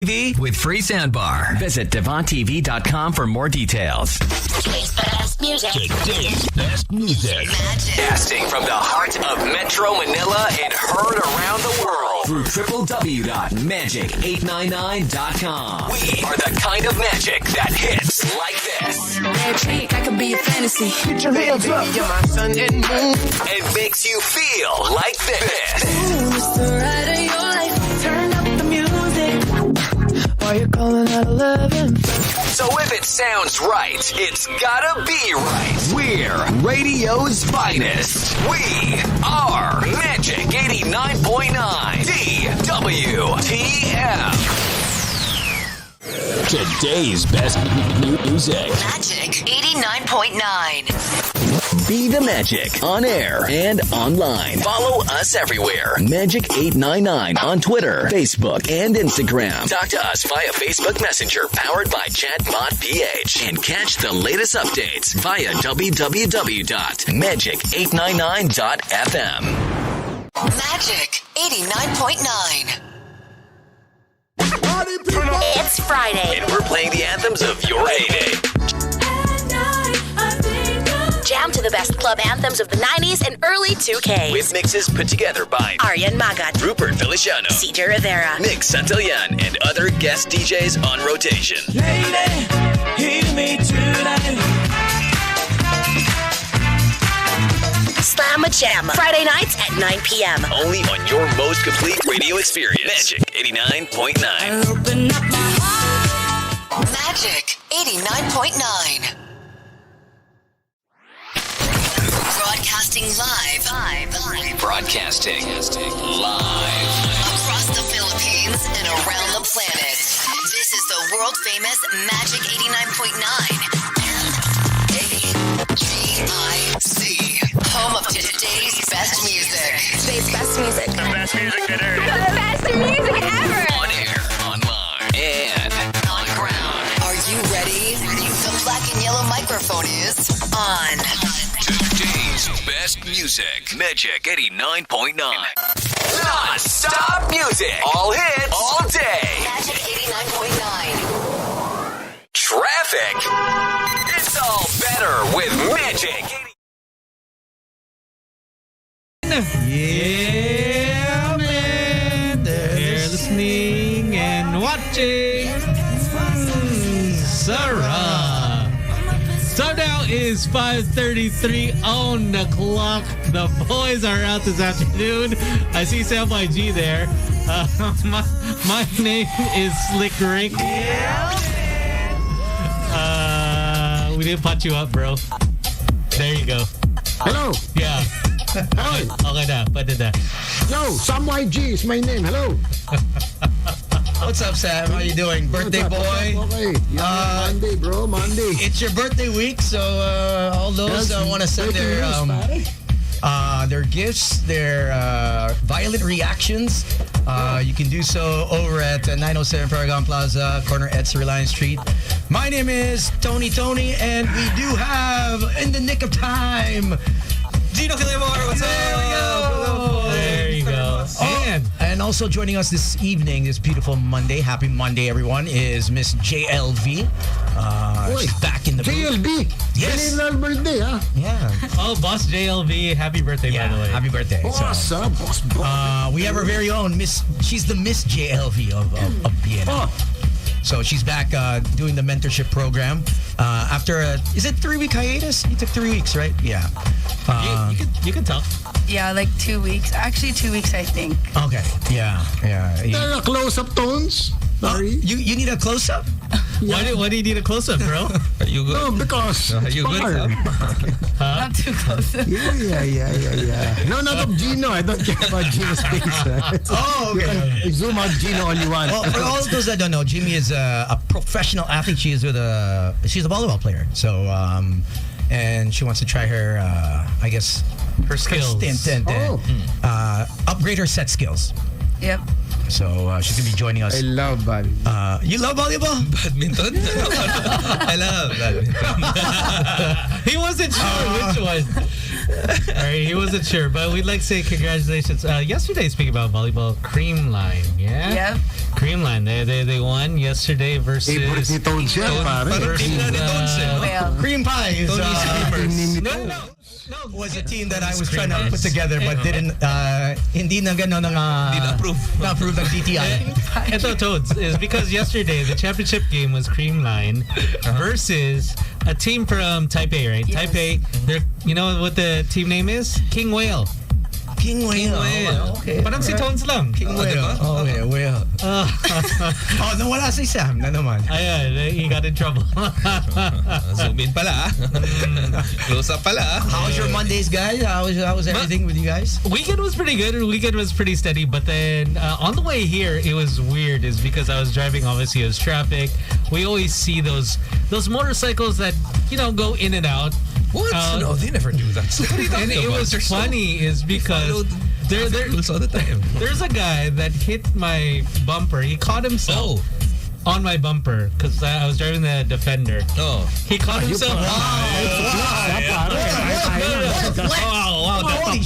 TV with free soundbar. Visit DevonTV.com for more details. Today's best music. Today's best music. Casting from the heart of Metro Manila and heard around the world through www.magic899.com. We are the kind of magic that hits like this. Magic, I could be a fantasy. Put your hands up. You're my sun and moon. And makes you feel like this. Ooh, it's the ride of your life. Turn up the music. Why you calling at 11? So if it sounds right, it's gotta be right. We're radio's finest. We are Magic 89.9 DWTM. Today's best music. Magic 89.9. Be the Magic on air and online. Follow us everywhere. Magic899 on Twitter, Facebook, and Instagram. Talk to us via Facebook Messenger powered by Chatbot PH. And catch the latest updates via www.magic899.fm. Magic 89.9. It's Friday. And we're playing the anthems of your heyday. Jam to the best club anthems of the 90s and early 2Ks. With mixes put together by Aryan Magat, Rupert Feliciano, CJ Rivera, Nick Santillan, and other guest DJs on rotation. Lady, hear me tonight. Slam a Jam. Friday nights at 9 p.m. Only on your most complete radio experience. Magic 89.9. Open up my heart. Magic 89.9. Broadcasting live. Broadcasting live. Across the Philippines and around the planet. This is the world famous Magic 89.9 MAGIC. Home of today's best music. Today's best music. The best music that ever. The best music ever. On air, online, and on ground. Are you ready? The black and yellow microphone is on. Today's best music. Magic 89.9. Non-stop music. All hits. All day. Magic 89.9. Traffic. It's all better with Magic. Yeah, man. They're listening and watching. Sarah. So now is 5:33 on the clock. The boys are out this afternoon. I see Sam by G there. My name is Slick Rick. We didn't punch you up, bro. There you go. Hello. Yeah. Hi. Okay na, pwede na. Yo, Sam YG is my name. Hello. What's up, Sam? How you doing? Birthday boy? Okay. Yeah, Monday, bro. Monday. It's your birthday week, so all those want to send their gifts, their violent reactions. You can do so over at 907 Paragon Plaza, corner at Reliance Street. My name is Tony, and we do have, in the nick of time, Gino Calimor. What's up? There you go. And also joining us this evening, this beautiful Monday, happy Monday, everyone, is Miss JLV. She's back in the booth. JLB. Yes. General birthday, huh? Yeah. Oh, Boss JLV, happy birthday, by the way. Happy birthday. What's up, boss? We have our very own Miss. She's the Miss JLV of BNN. Oh. So she's back doing the mentorship program after is it 3-week hiatus? You took 3 weeks, right? Yeah. You can talk. Yeah, like 2 weeks. Actually, 2 weeks, I think. Okay. Yeah. There are close-up tones. Sorry. You need a close-up? Yeah. Why do you need a close-up, bro? Are you good? No, because Are you good? Not too close. Yeah. No, not of Gino. I don't care about Gino's face. Oh, okay. You can zoom out Gino all you want. Well, for all those that don't know, Jimmy is a professional athlete. She's a volleyball player. So, and she wants to try her, I guess, Her skills. stint and upgrade her set skills. Yep. So she's gonna be joining us. I love volleyball. You love volleyball? Badminton? I love badminton. He wasn't sure which one. All right, he wasn't sure, but we'd like to say congratulations. Yesterday, speaking about volleyball, Creamline, yeah? Yep. Creamline, they won yesterday versus... Favorite ni Tones yan, pare. Well, Cream Pie is, No, was a team that I was trying to put together but didn't, hindi na gano'n na-approve ng DTI. Ito, Toads, is because yesterday the championship game was Creamline versus a team from Taipei, right? Yes. Taipei, you know what the team name is? King Whale. King Whale. Okay. Parang si Tones lang. King Whale. Oh, yeah, Whale. Oh, nawala si Sam na naman. Ayan, he got in trouble. Zoom in pala. Close up pala. How was your Mondays, guys? How was everything with you guys? Weekend was pretty good. Weekend was pretty steady. But then on the way here, it was weird. Is because I was driving. Obviously, it was traffic. We always see those motorcycles that go in and out. What? No, they never do that. So what are you talking And it about? was funny is because rules all the time. there's a guy that hit my bumper. He caught himself on my bumper because I was driving the Defender. Oh. He caught himself. Wow.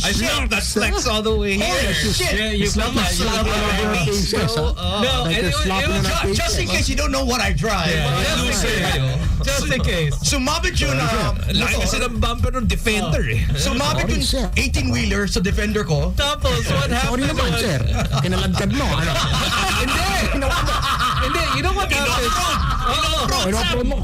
I felt that flex all the way here. Yeah, you felt that. No, and it was Just in case you don't know what I drive. just in case. Sumabit yun Laki kasi ng bumper ng Defender eh. Sumabit yung 18-wheeler sa Defender ko. Tapos, what Sorry happened naman, was... sir. Kinalagkad mo. Ano? Hindi, you know what happened? Ino-upload mo.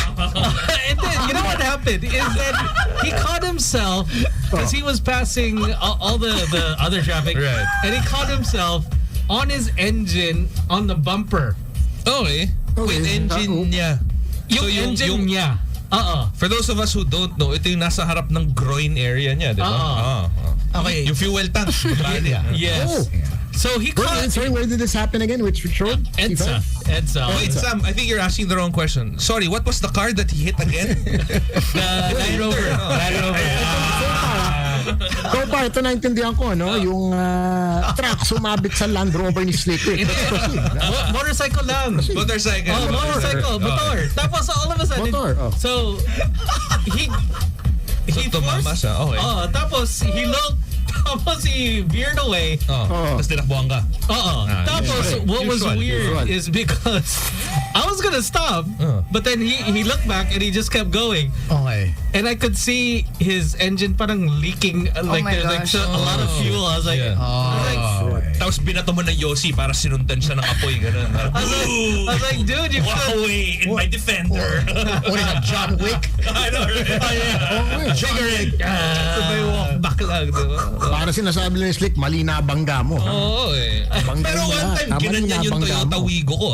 And then, you know what happened is that he caught himself because he was passing all the other traffic, Right. and he caught himself on his engine on the bumper. Okay. With engine niya. Yung engine niya. For those of us who don't know, ito yung nasa harap ng groin area niya, di ba? Okay. Yung fuel tank. Yes. Oh. So he caught... Sorry, where did this happen again? Which road? Edsa. Wait, Sam, I think you're asking the wrong question. Sorry, what was the car that he hit again? The Land Rover. Land Rover. So pa, ito naintindihan ko, no? Yung truck sumabit sa Land Rover ni Slicker. Motorcycle lang. Motorcycle. Motorcycle. Motor. Tapos all of a sudden... Motor. So, he tumama siya. Okay. Tapos he looked. Tapos he veered away. Tapos tinakbuhan ka. Tapos what was weird is because I was gonna stop, but then he looked back and he just kept going. Okay. And I could see his engine parang leaking like my there's like gosh. a lot of fuel. I was like, Tapos binato mo ng Yossi para sinundan siya ng apoy. Ganun. I was like, dude, you Walk could... away in my Defender. What is that, John Wick? I know, right? Trigger it. Sabay walk back lang, di ba? Para sinasabi ni Slick, mali na bangga mo. Oo eh. Bangga Pero mo one lahat. time, Tama ginanyan na, yung bangga Toyota mo. Wigo ko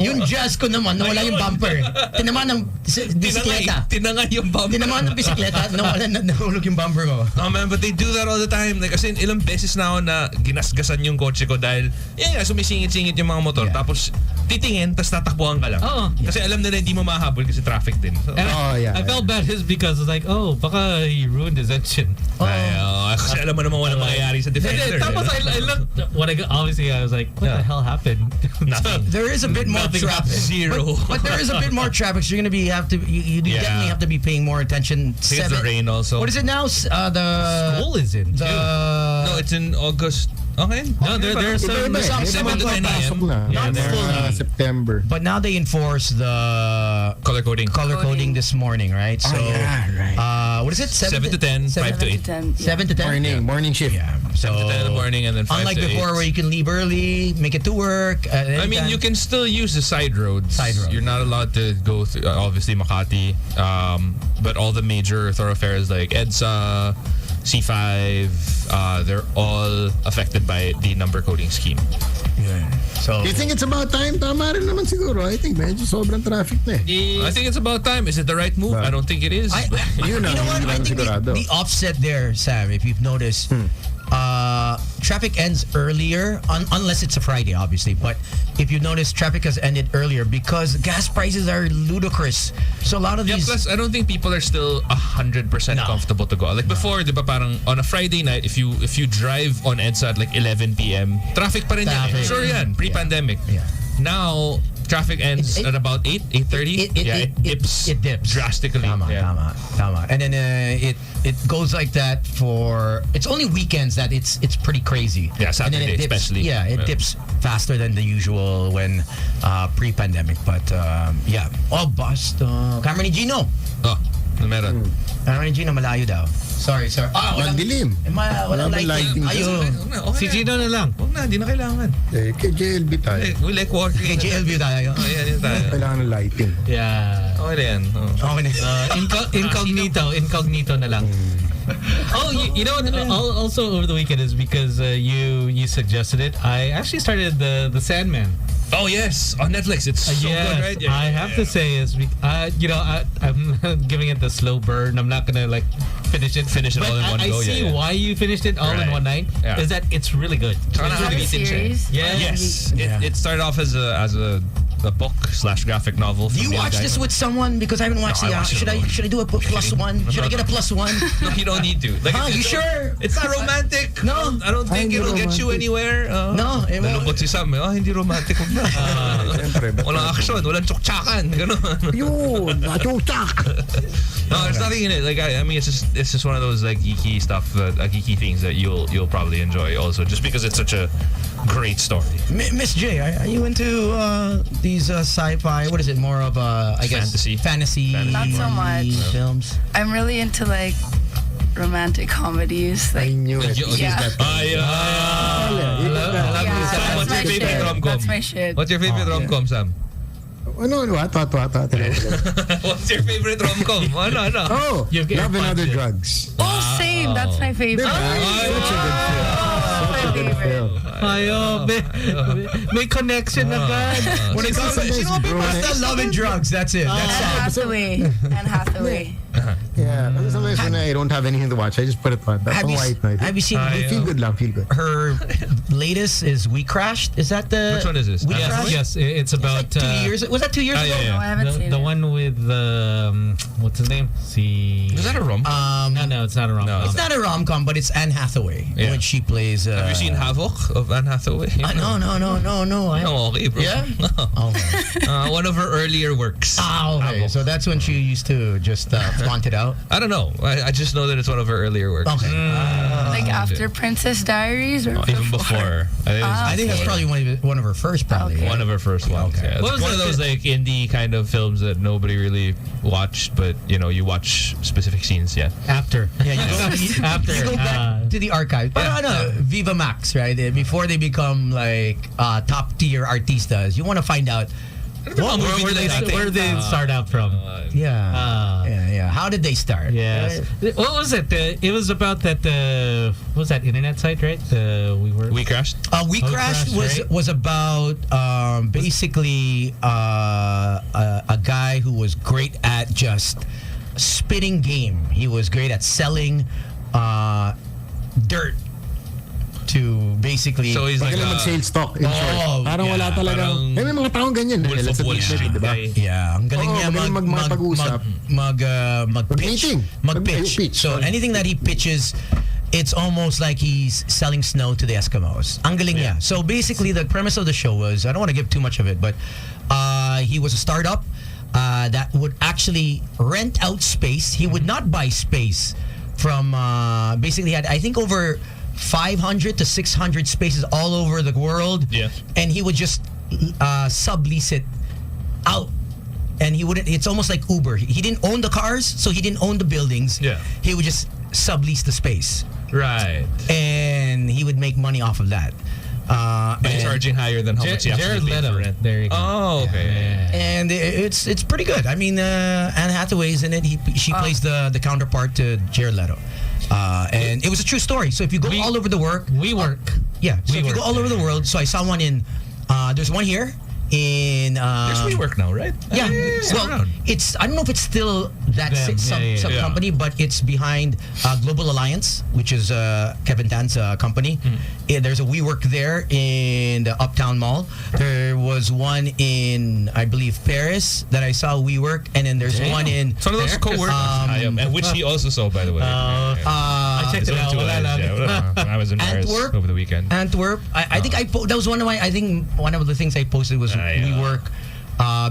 Yung jazz ko naman, nawala yung bumper. Tinamaan ng bisikleta. Tinangay yung bumper. Tinamaan ng bisikleta, nahulog yung bumper ko. Oh man, but they do that all the time. Like, kasi ilang beses na ako na ginasgasan yung kotse ko dahil sumisingit-singit yung mga motor. Tapos titingin, tapos tatakbuhan ka lang. Kasi alam nila hindi mo mahabol kasi traffic din. So, I felt bad because it's like, baka he ruined his engine. Kasi alam mo naman walang mangyayari sa Defender. Tapos I looked, obviously I was like, what the hell happened? Nothing. There is a bit more traffic. Zero. But there is a bit more traffic, so you're gonna you definitely have to be paying more attention. It's the rain also. What is it now? The school is in. No, it's in August. Okay. No, there's some 7 to 10 a.m. Yeah, they're September. But now they enforce the Color coding this morning, right? So, right. what is it? 7 to 10, 5 to 8. 7 to 10? Morning shift. Yeah. 7 to 10 in the morning and then 5 unlike to 8. before where you can leave early, make it to work. I mean, you can still use the side roads. You're not allowed to go through, obviously, Makati. But all the major thoroughfares like EDSA, C5, they're all affected by the number coding scheme. Yeah. So, Do you think it's about time? Tama rin naman siguro. I think medyo sobrang traffic na eh. I think it's about time. Is it the right move? I don't think it is. you know what? I think the offset there, Sam, if you've noticed, traffic ends earlier, unless it's a Friday, obviously. But if you notice, traffic has ended earlier because gas prices are ludicrous. So a lot of these... Plus, I don't think people are still 100% comfortable to go. Like before, di ba parang on a Friday night, if you drive on EDSA at like 11 p.m., traffic pa rin yan. Sure yan, pre-pandemic. Yeah. Now, traffic ends at about 8:30. It dips. It dips drastically. Tama. And then it goes like that for. It's only weekends that it's pretty crazy. Yeah, Saturday and then it dips, especially. Yeah, it dips faster than the usual when pre-pandemic. But oh, Boston. Camera ni Gino. Oh, meron. Camera ni Gino malayo daw. Sorry. Magdilim. Walang lighting. lighting. Ayun. Si Gino na lang. Huwag na, di na kailangan. Kay JLB tayo. We like walking. Kay JLV tayo. Yan tayo. Kailangan ng lighting. Yeah. Okay na yan. Okay na. Incognito na lang. Oh, you know what? Also over the weekend is because you suggested it. I actually started the Sandman. Oh yes, on Netflix. It's so good, right? I have to say is I'm giving it the slow burn. I'm not gonna like finish it all in one go. I see why you finished it all in one night. Yeah. Is that it's really good. Is it a series? Yes. It started off as a book / graphic novel. Do you watch this with someone? Because I haven't watched No, the. I watched it Should I do a +1? Should I get a +1? No, you don't need to. Like, You sure? It's not romantic. No. I don't think it'll get you anywhere. No, it won't. Nalungkot si Sam. Hindi romantic. Huwag na. Walang action, walang tsuktsakan. Ganon. Yun, nachukchak. No, there's nothing in it. Like I mean, it's just one of those like geeky stuff, geeky things that you'll probably enjoy also, just because it's such a great story. Miss J, are you into these sci-fi? What is it? More of I guess fantasy. Not so much. Films. I'm really into like romantic comedies. I Like, knew it. Yeah. What's your favorite rom-com? That's my shit. What's your favorite rom-com, Sam? Ano? What's your favorite rom-com? Ano? Oh, You've got Love and your Other budget. Drugs. Oh, same. That's my favorite. Such a good film. Such a good film. Ayo, may connection agad. When it comes to this Basta Love and Drugs. That's it. That's all. Anne Hathaway. Yeah, sometimes when I don't have anything to watch, I just put it on. That's Have on you, white night. have you seen Feel good lang, feel good. her latest is We Crashed? Is that the... Which one is this? We Crashed? Yes, it's about 2 years. Was that 2 years ago? yeah. No, I haven't seen the it. one with what's his name? Is that a rom? No, it's not a rom. No. It's not a rom-com, but it's Anne Hathaway when she plays... Have you seen Havoc of Anne Hathaway? No. No, okay, bro. Yeah? Okay. One of her earlier works. Okay. So that's when she used to just flaunt it out. I don't know. I just know that it's one of her earlier works. Okay. Like after Princess Diaries or Even before. I think that's probably one of her first, probably. Okay. One of her first ones. Okay. Yeah. What It's was one of that- those like indie kind of films that nobody really watched, but you watch specific scenes. Yeah. After. Yeah, After. you go back to the archive. Pero Viva Max, right? Before they become like top tier artistas, you want to find out where they start out from. Yeah. How did they start? Yes. What was it? It was about that. What was that internet site, right? We crashed. We Crashed was about basically a guy who was great at just spitting game. He was great at selling dirt to basically... So he's like Magaling mag-sales talk, in short. Parang wala talagang... May mga taong ganyan. Wolf of Wall Street, diba? Yeah, ang galing niya mag-pag-usap. mag-pitch. Mag-pitch. So anything that he pitches, it's almost like he's selling snow to the Eskimos. Ang galing niya. So basically, the premise of the show was, I don't want to give too much of it, but he was a startup that would actually rent out space. He would not buy space from, basically had, I think, over 500 to 600 spaces all over the world. Yeah. And he would just sublease it out. And he wouldn't, it's almost like Uber. He didn't own the cars, so he didn't own the buildings. Yeah. He would just sublease the space. Right. And he would make money off of that. By charging higher than how much you Jared actually pay Leto. for rent. There you go. Oh, okay. And it's pretty good. I mean, Anne Hathaway's in it. She plays the counterpart to Jared Leto. And it was a true story. So if you go all over the world... WeWork. Yeah. So if you go all over the world, so I saw one in... there's one here in... There's WeWork now, right? Yeah. Well, Well, it's... I don't know if it's still that sub company, but it's behind Global Alliance, which is Kevin Tan's company. There's a WeWork there in the Uptown Mall. There was one in, I believe, Paris that I saw WeWork, and then there's one in... It's one of those co-workers. And which he also saw, by the way. I checked it out. I was in Paris over the weekend. Antwerp. I think that was one of my... I think one of the things I posted was WeWork.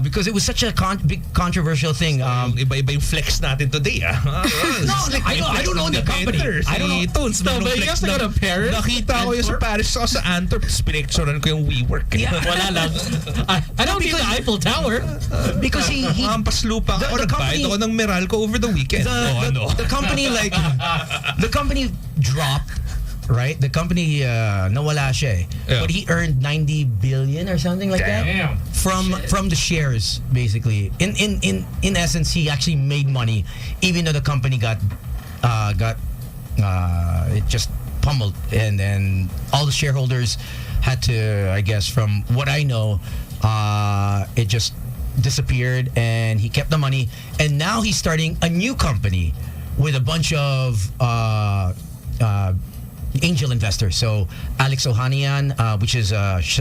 because it was such a big controversial thing. Iba-iba yung flex natin today, No, like, I don't know the company. I don't know. Tones, No, but you have to go to Paris? Nakita ko yung sa Paris ako sa Antwerp, tapos pinicturean ko yung WeWork. Wala lang. I don't need the Eiffel Tower. Because he Hampas lupa ako. Nagbayad ako ng Meralco over the weekend. the company the company dropped. Right, the company nawala siya, but he earned 90 billion or something like that from the shares. Basically, in essence, he actually made money, even though the company got it just pummeled, and then all the shareholders had to, I guess, from what I know, it just disappeared, and he kept the money, and now he's starting a new company with a bunch of angel investors. So Alex Ohanian, which is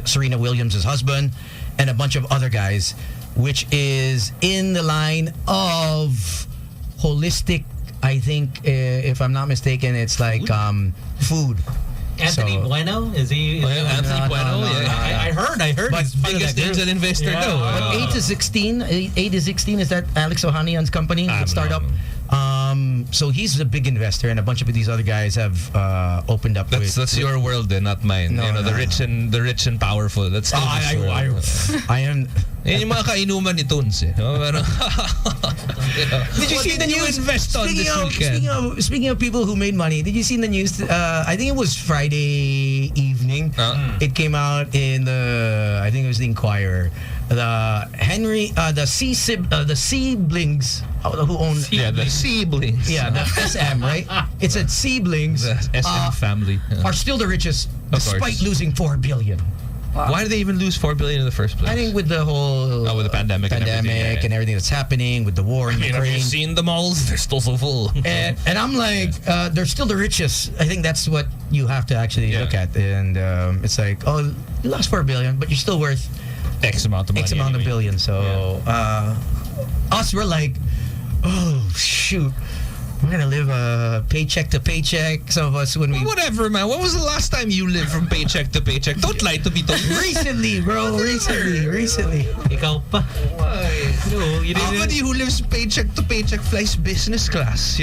Serena Williams' husband, and a bunch of other guys, which is in the line of holistic. I think, if I'm not mistaken, it's like food. Anthony Bueno? Is he? Anthony Bueno? I heard. But He's part of biggest that group. angel investor though. But 8 to 16, is that Alex Ohanian's company, startup? So he's a big investor, and a bunch of these other guys have opened up. That's your world, not mine. The rich and powerful. That's still I am. Yan yung mga kainuman ni Toons. Did you see the news? Invest on this weekend? Speaking of people who made money, did you see the news? I think it was Friday evening. It came out in I think it was the Inquirer. The siblings who own the siblings. The SM, right? It's at siblings. The SM family are still the richest, despite losing $4 billion. Wow. Why did they even lose $4 billion in the first place? I think with the whole with the pandemic and everything that's happening, with the war in Ukraine. Have you seen the malls? They're still so full. And I'm like, they're still the richest. I think that's what you have to actually look at. And it's like, you lost $4 billion, but you're still worth X amount of money. Of billion. So us, we're like, oh shoot, we're gonna live paycheck to paycheck. Some of us whatever, man. When was the last time you lived from paycheck to paycheck? Don't lie to me, Tom. Recently, bro. Recently. Ikaw pa. Why? No, you didn't. Somebody who lives paycheck to paycheck flies business class,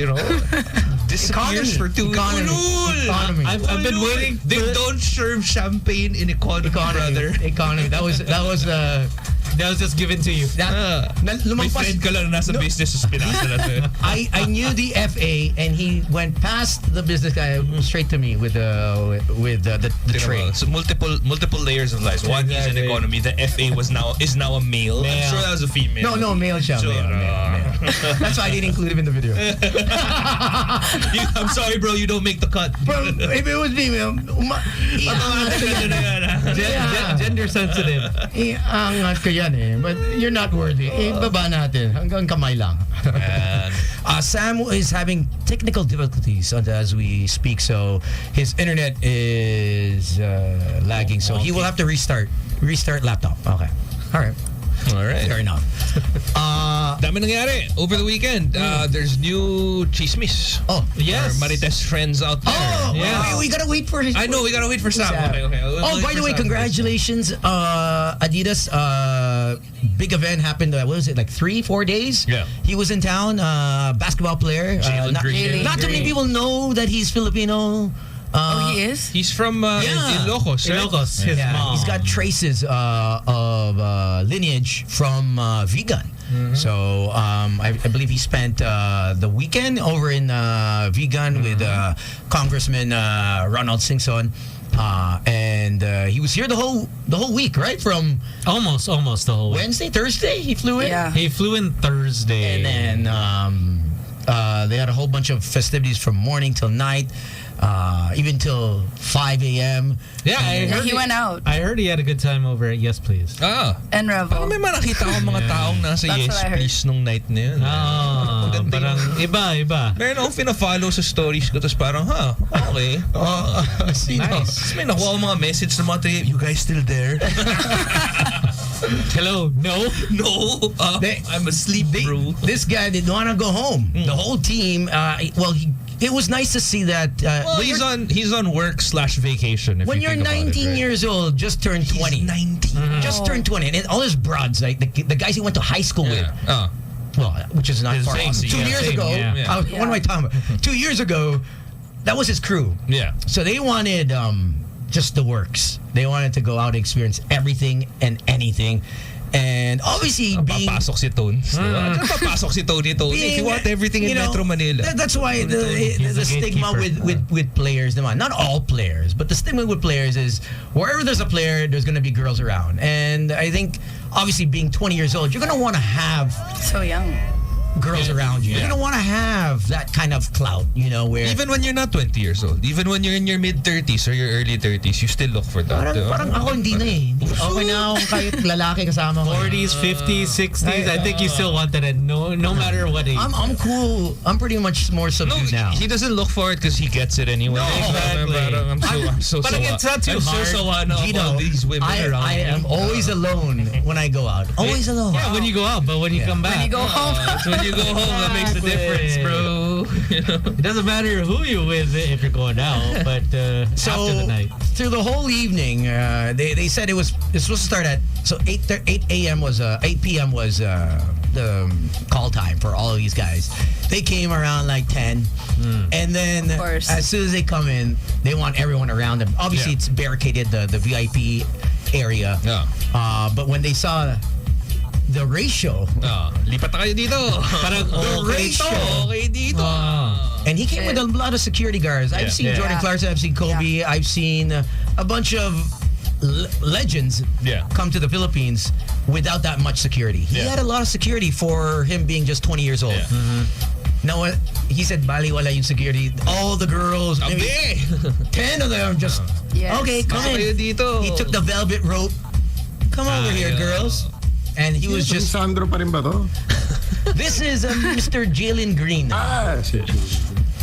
disappears for 2 weeks. Economy. I've been waiting. They don't serve champagne in economy, brother. Economy. That was just given to you. May friend ka lang nasa business sa pinasa natin. I knew the FA, and he went past the business guy straight to me with the tray. So multiple layers of lies. One is an economy. The FA is now a male. I'm sure that was a female. No, male siya. Sure. Male. That's why I didn't include him in the video. I'm sorry, bro. You don't make the cut. Bro, if it was female, Gender sensitive. Angat ko yan but you're not worthy. Baba natin. Hanggang kamay lang. Sam is having technical difficulties as we speak, so his internet is lagging, so he will have to restart laptop. Okay. All right. Fair enough. Dami nangyari over the weekend. There's new chismis. Oh, yes. Our Marites friends out there. Oh, yeah. We gotta wait for his. I know, we gotta wait for Sam. Okay. By the way, congratulations, Adidas. Big event happened. What was it, like 3-4 days? Yeah. He was in town. Basketball player. Not too many people know that he's Filipino. He is? He's from Ilocos, right? Ilocos, his mom. He's got traces of lineage from vegan. Mm-hmm. So I believe he spent the weekend over in vegan with Congressman Ronald Singson. And he was here the whole week, right? From almost the whole week. Wednesday, Thursday, he flew in. Yeah, he flew in Thursday, and then they had a whole bunch of festivities from morning till night. Even till 5 a.m. Yeah, I heard he went out. I heard he had a good time over at Yes Please. And Revel. Parang may nakita ko mga taong nasa Yes Please nung night na yun. Parang iba. Meron akong pina-follow sa stories ko, tapos parang, okay. Nice. May nakuha ko mga message ng mga tayo, you guys still there? Hello? No. I'm asleep, bro. This guy didn't want to go home. The whole team, it was nice to see that. Well, he's on work/vacation. When you're 19 years old, just turned 20. 19. Just turned 20. And all his broads, like the guys he went to high school with. Well, which is not far off. 2 years ago, what am I talking about? 2 years ago, that was his crew. Yeah. So they wanted just the works. They wanted to go out and experience everything and anything. And obviously being... Papasok si Tones. Papasok si Tony. If you want everything in Metro Manila. That's why the stigma with players, naman. Not all players, but the stigma with players is wherever there's a player, there's going to be girls around. And I think, obviously, being 20 years old, you're going to want to have... So young. Girls around you. You're going to want to have that kind of clout, where... Even when you're not 20 years old, even when you're in your mid-30s or your early 30s, you still look for that. Parang ako hindi na eh. Okay na ako kahit lalaki kasama ko. 40s, 50s, 60s, I think you still wanted it no matter what age. I'm cool. I'm pretty much more subdued now. He doesn't look for it because he gets it anyway. No, exactly. I'm so But it's not too hard. So all these women around I am always alone when I go out. Always alone. Yeah, when you go out, but when you come back. When you go home. When you go home, that makes a difference, bro. It doesn't matter who you're with if you're going out, but after the night. Through the whole evening, they said it's supposed to start at 8 p.m. was the call time for all of these guys. They came around like 10, and then as soon as they come in, they want everyone around them. Obviously, it's barricaded the VIP area. Yeah. But when they saw the ratio. Lipat na kayo dito. Parang okay dito. And he came with a lot of security guards. I've seen Jordan Clarkson, I've seen Kobe, I've seen a bunch of legends come to the Philippines without that much security. He had a lot of security for him being just 20 years old. Now, he said, baliwala yung security. All the girls, maybe 10 of them just, okay, come in. He took the velvet rope. Come over here, girls. And he was just... Sandro pa rin ba to? This is Mr. Jalen Green.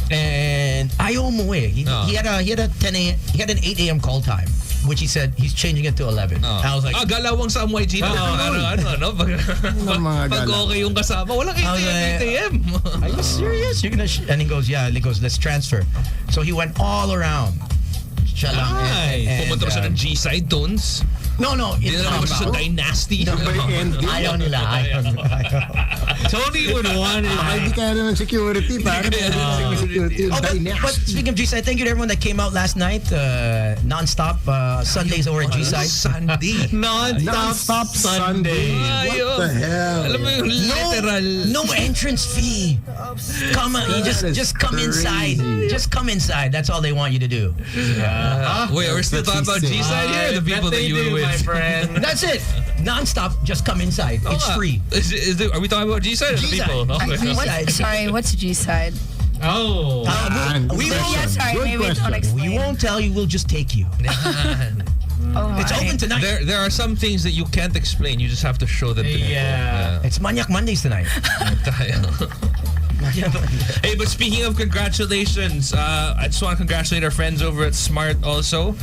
And ayaw umuwi. He had an 8 a.m. call time, which he said he's changing it to 11. I was like, galawang sa MYG na. Pag okay yung kasama, walang 8 a.m. Are you serious? You're gonna and he goes, let's transfer. So he went all around. Pumunta siya ng G-side Tones. No. Hindi na naman siya sa Dynasty. Ayaw nila. Tony would want it. Hindi kaya ng security. But speaking of G-side, thank you to everyone that came out last night. Non-stop Sundays over at G-side. Sunday. Non-stop Sunday. What the hell? Alam mo yung literal. No entrance fee. Come on, you just come inside. Just come inside. That's all they want you to do. Wait, we're still talking about G-side here? The people that you were with. My friend. That's it. Non-stop, just come inside. It's free. Are we talking about G-side or the people? Okay. What's G-side? Oh. We won't tell you. We'll just take you. It's open tonight. There are some things that you can't explain. You just have to show them to people. It's Manyak Mondays tonight. Hey, but speaking of congratulations, I just want to congratulate our friends over at Smart also.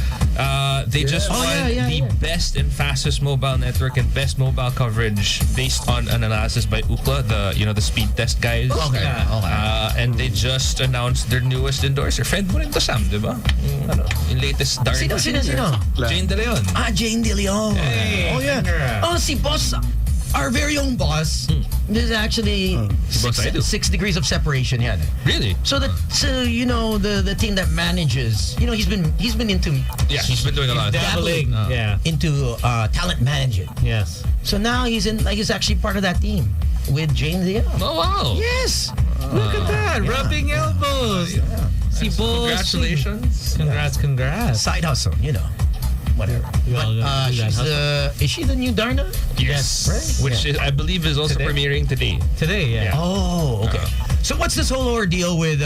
They just won the best and fastest mobile network and best mobile coverage based on an analysis by Ookla, the speed test guys. Okay. And they just announced their newest endorser. Friend mo rin to, Sam, di ba? Yung latest dark. Sino? Jane De Leon. Jane De Leon. Hey, si boss. Our very own boss. There's actually 6 degrees of separation. Really? So the team that manages, he's been into he's been doing a lot of dabbling into talent management. Yes. So now he's actually part of that team with James Leon. Oh wow. Yes. Look at that, rubbing elbows. See, congratulations. Congrats. Side hustle, whatever. Is she the new Darna? Yes. Right? Which is, I believe is also premiering today. Today. Oh, okay. So what's this whole ordeal with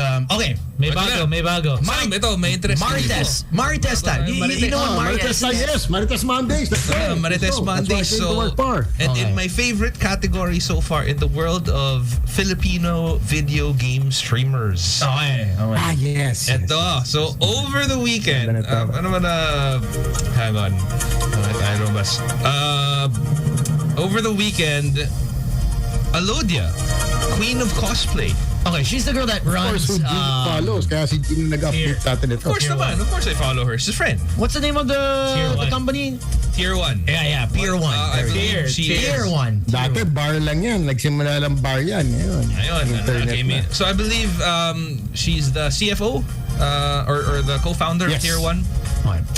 May bago. Sam, ito, may interest. Marites time. You know what Marites is? Yes, Marites Mondays. Marites Mondays. And in my favorite category so far in the world of Filipino video game streamers. Yes. Ito. So over the weekend, hang on. I don't know. Over the weekend, Alodia, queen of cosplay, Okay, she's the girl that Of course, runs. who Gino follows. Kaya si Gino nag-update sa atin ito. Of course naman. Of course I follow her. She's a friend. What's the name of the company? Tier 1. Yeah, Pier 1. I believe she is. Pier 1. Dati bar lang yan. Nagsimula lang bar yan. Ayun. Internet na. So I believe she's the CFO or the co-founder of Tier 1.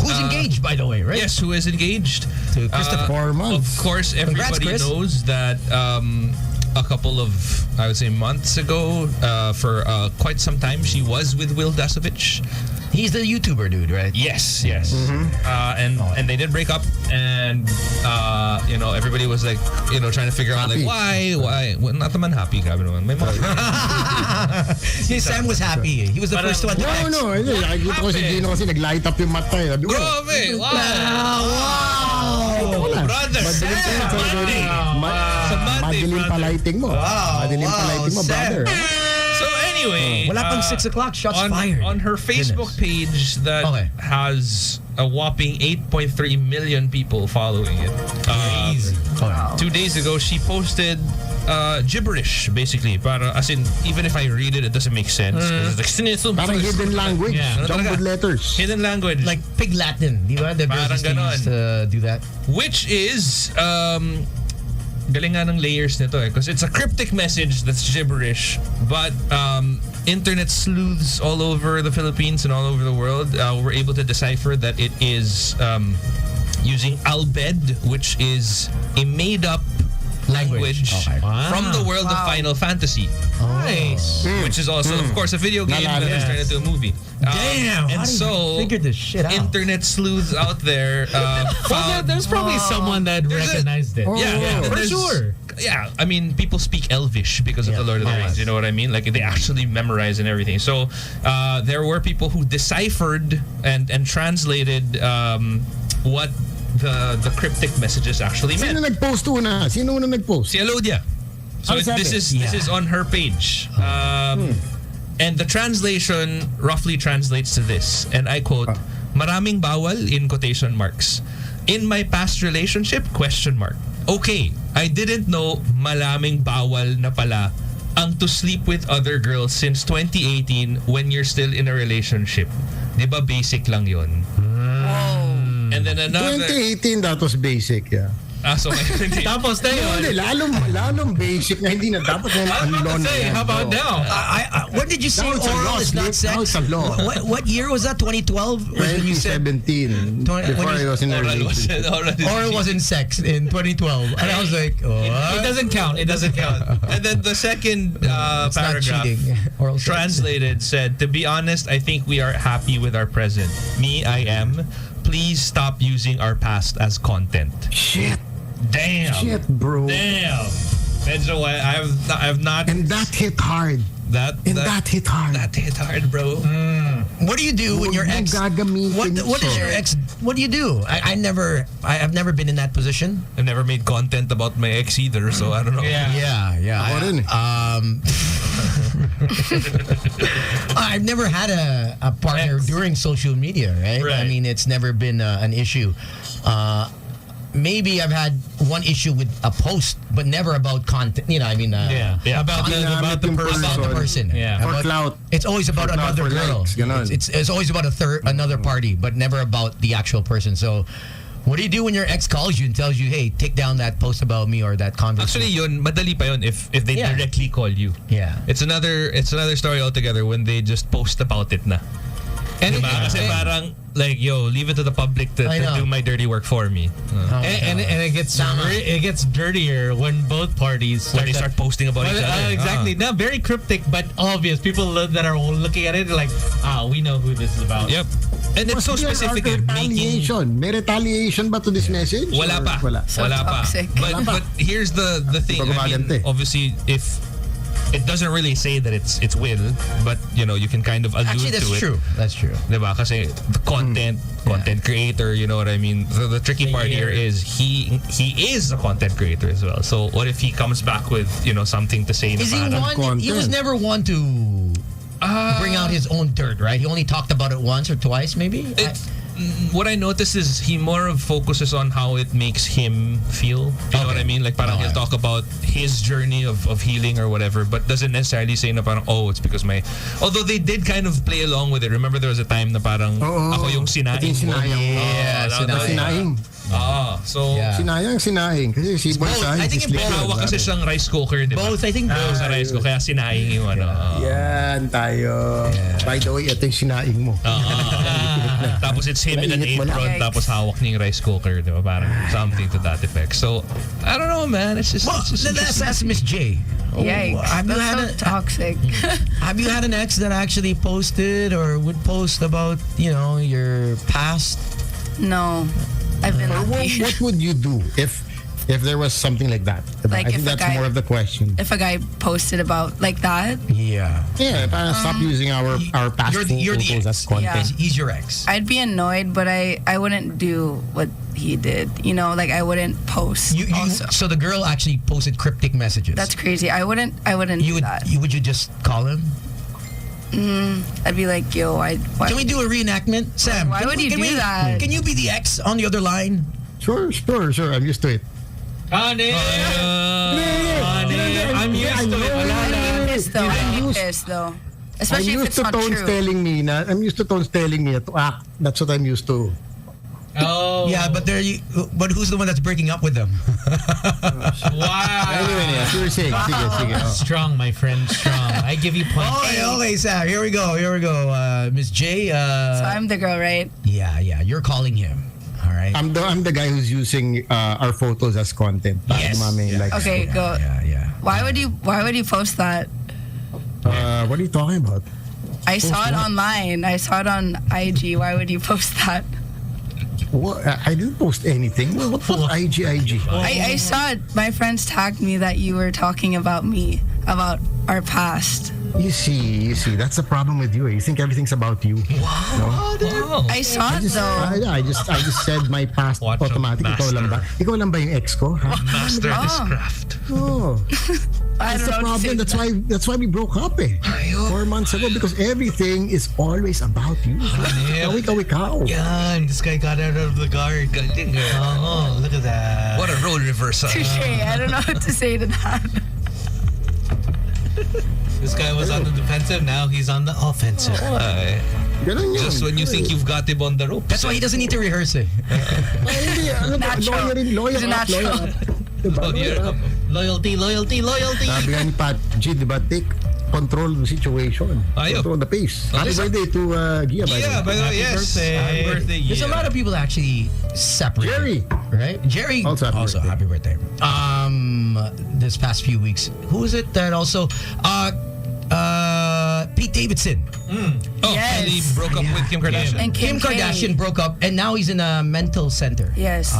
Who's engaged, by the way, right? Yes, who is engaged. To Christopher. 4 months. Of course, everybody Chris. knows that a couple of, I would say, months ago, for quite some time, she was with Will Dasovich. He's the YouTuber dude, right? Yes. And they did break up, and everybody was like, trying to figure out like why well, not naman happy, grabe naman. May mga Sam was happy. He was the first one to text. No. Nakikita ko si Gino kasi nag-light up yung mata. Sabi ko, grabe! Wow! Brother! Madilim pa lighting mo. Madilim pa lighting mo, brother. So anyway, wala pang 6 o'clock, shots fired. On her Facebook page that has a whopping 8.3 million people following it. Crazy. 2 days ago, she posted gibberish, basically. Para, as in, even if I read it, it doesn't make sense. Parang hidden language. Jumbled letters. Hidden language. Like Pig Latin, di ba? The girls used to do that. Which is, galing nga ng layers nito because it's a cryptic message that's gibberish, but internet sleuths all over the Philippines and all over the world were able to decipher that it is using Albed, which is a made-up language from the world of Final Fantasy. Nice. Which is also, of course, a video game that is turned into a movie. Damn! And so, figured this shit out. Internet sleuths out there found... There's probably someone that recognized it. Yeah, for sure. Yeah, I mean, people speak Elvish because of the Lord of the Rings. You know what I mean? Like, they actually memorize and everything. So, there were people who deciphered and translated what the cryptic messages actually meant. Sino nag-post una? Sino una nag-post? Si Alodia. So this is on her page. And the translation roughly translates to this, and I quote, maraming bawal in quotation marks. In my past relationship, question mark. Okay, I didn't know malaming bawal na pala ang to sleep with other girls since 2018 when you're still in a relationship. Di ba basic lang yun? And then another... 2018, that was basic, yeah. So tapos na yun. Lalong basic na hindi na dapat na unlon. How about now? What did you say? Oral is not sex. Now it's a law. What year was that? 2012? 2017. Before I was in a relationship. Oral wasn't sex in 2012. And I was like, It doesn't count. It doesn't count. And then the second paragraph Oral translated said, to be honest, I think we are happy with our present. Me, I am. Please stop using our past as content. Shit. Damn. Shit, bro. Damn. And so I have not. And that hit hard. That hit hard. That hit hard, bro. What do you do when your ex? What is your ex? What do you do? I have never been in that position. I've never made content about my ex either, so I don't know. Yeah. I've never had a partner during social media, right? I mean, it's never been an issue. Maybe I've had one issue with a post, but never about content. You know, I mean, about the person. Yeah, for clout. It's always about another girl. Likes, it's always about another party, but never about the actual person. So, what do you do when your ex calls you and tells you, "Hey, take down that post about me or that conversation"? Actually, yun madali pa yun if they directly call you. Yeah, it's another story altogether when they just post about it na. And kasi parang like, yo, leave it to the public to do my dirty work for me. And it gets dirtier when both parties start posting about each other. Exactly. Not very cryptic, but obvious. People that are looking at it like, we know who this is about. Yep. And it's so specific. May retaliation ba to this message? Wala pa. But here's the thing. I mean, obviously, if it doesn't really say that it's Will, but you can kind of allude to it. Actually, that's true. Diba? Kasi the content creator, you know what I mean? So the tricky part here is he is a content creator as well. So what if he comes back with something to say? Is he one? He was never one to bring out his own dirt, right? He only talked about it once or twice, maybe. what I noticed is he more of focuses on how it makes him feel. You know what I mean? Like parang he'll talk about his journey of healing or whatever, but doesn't necessarily say na parang, oh, it's because my... Although they did kind of play along with it. Remember there was a time na parang ako yung sinaing mo. Yeah, Sinaing. So... Sinaing. Kasi si Boy Sai, I think impawa kasi siyang rice cooker, di ba? Both, I think both. Sa rice cooker, kaya sinaing yung ano. Yan tayo. By the way, ito yung sinaing mo. Tapos it's him in an apron, tapos hawak niya yung rice cooker, di ba? Parang something to that effect. So, I don't know, man. It's just... Let's ask Miss J. Yikes. That's so toxic. Have you had an ex that actually posted or would post about, your past? No. I've been lucky. What would you do if there was something like that? Like I think that's more of the question. If a guy posted about like that? Yeah. Yeah, stop using our past photos as content. Yeah. He's your ex. I'd be annoyed, but I wouldn't do what he did. Like I wouldn't post. Also. So the girl actually posted cryptic messages. That's crazy. I wouldn't do that. Would you just call him? I'd be like, yo, Can we do a reenactment? Sam, why would you do that? Can you be the ex on the other line? Sure. I'm used to it. I'm used to it. I'm pissed though. Especially if it's not true. I'm used to Tones telling me to act. That's what I'm used to. Oh. Yeah, but who's the one that's breaking up with them? Wow. Anyway, as you were saying, sige. Strong, my friend, strong. I give you points. Okay, Sam, here we go. Miss J. So I'm the girl, right? Yeah, you're calling him. All right. I'm the guy who's using our photos as content. Yes. Okay, go. Yeah. Why would you post that? What are you talking about? I saw it online. I saw it on IG. Why would you post that? What? I didn't post anything. What was IG? I saw it. My friends tagged me that you were talking about me, about our past. You see, that's the problem with you. You think everything's about you. Wow. No? I saw it though. I just said my past automatic. Ikaw lang ba yung ex ko? Master this craft. Oh. I That's don't the know. problem. That's why we broke up 4 months ago, because everything is always about you. Ikaw. Yeah, this guy got out of the guard. Oh, look at that. What a role reversal. Touche. I don't know what to say to that. This guy was on the defensive, now he's on the offensive. Just when you think you've got him on the rope. That's why he doesn't need to rehearse it. Lawyer natural. Loyalty. Sabi nga ni Pat G, diba, control the situation. Control the pace. Happy birthday to Gia, by the way. Yes. Happy birthday, There's a lot of people actually separate. Jerry. Right? Jerry. Also happy birthday. This past few weeks. Who is it that also... Pete Davidson. Yes. And he broke up with Kim Kardashian. And Kim Kardashian broke up, and now he's in a mental center. Yes.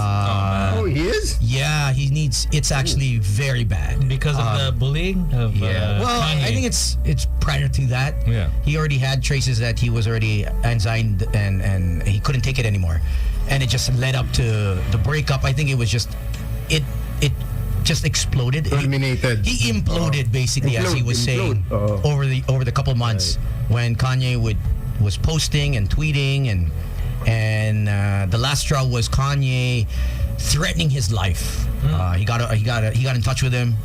He is? Yeah, it's actually very bad. Because of the bullying of Well, Kanye. I think it's prior to that. Yeah. He already had traces that he was already anxiety and he couldn't take it anymore. And it just led up to the breakup. I think it was just it just exploded. Terminated. He imploded basically, as he was saying over the couple months when Kanye was posting and tweeting and the last straw was Kanye threatening his life. He got in touch with him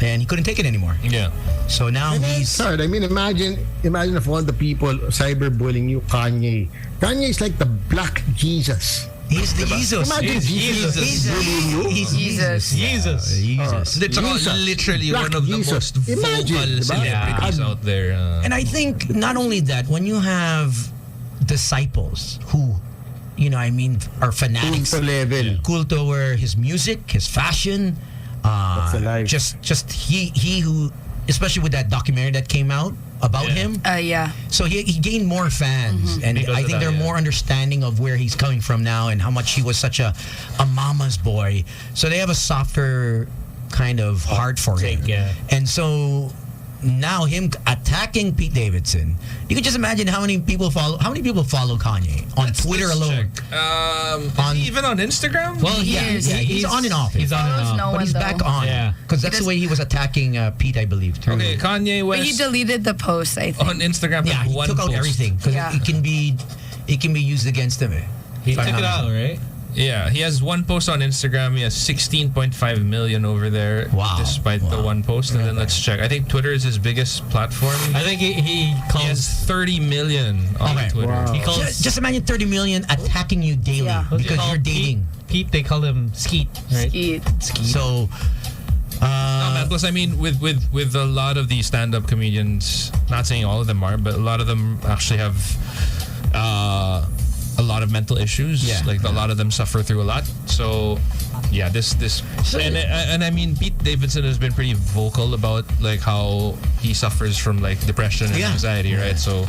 and he couldn't take it anymore. Yeah. So now he's hard. I mean, imagine if all the people cyberbullying you, Kanye. Kanye is like the Black Jesus. He's the Jesus. Imagine Jesus. Jesus. Jesus. It's literally Black one of the Jesus. most vocal Imagine, celebrities out there. And I think not only that, when you have disciples who, are fanatics, culto over his music, his fashion, That's the life. just he who, especially with that documentary that came out about him. Yeah. So he gained more fans, and Because I of think that, they're yeah. more understanding of where he's coming from now and how much he was such a mama's boy. So they have a softer kind of heart for him. Yeah. And so now him attacking Pete Davidson, you can just imagine how many people follow Kanye on Twitter alone. Even on Instagram? Well, he's on and off. He's on and off. No But one, he's though. back on. Yeah. Because that's the way he was attacking Pete, I believe. Okay, Kanye But he West deleted the post, I think. on Instagram. Yeah, had he one took out post. everything because Yeah. it can be used against him. He took it out, right? Yeah, he has one post on Instagram. He has 16.5 million over there. Wow. Despite the one post. And then let's check. I think Twitter is his biggest platform. I think he calls... He has 30 million on Twitter. Wow. He calls... Just imagine 30 million attacking you daily because you're dating. Pete, they call him Skeet, right? Skeet. So... No, man, plus, I mean, with a lot of these stand-up comedians, not saying all of them are, but a lot of them actually have a lot of mental issues. Yeah. Like, a lot of them suffer through a lot. So, yeah, this and I mean, Pete Davidson has been pretty vocal about like how he suffers from like depression and anxiety, right? So,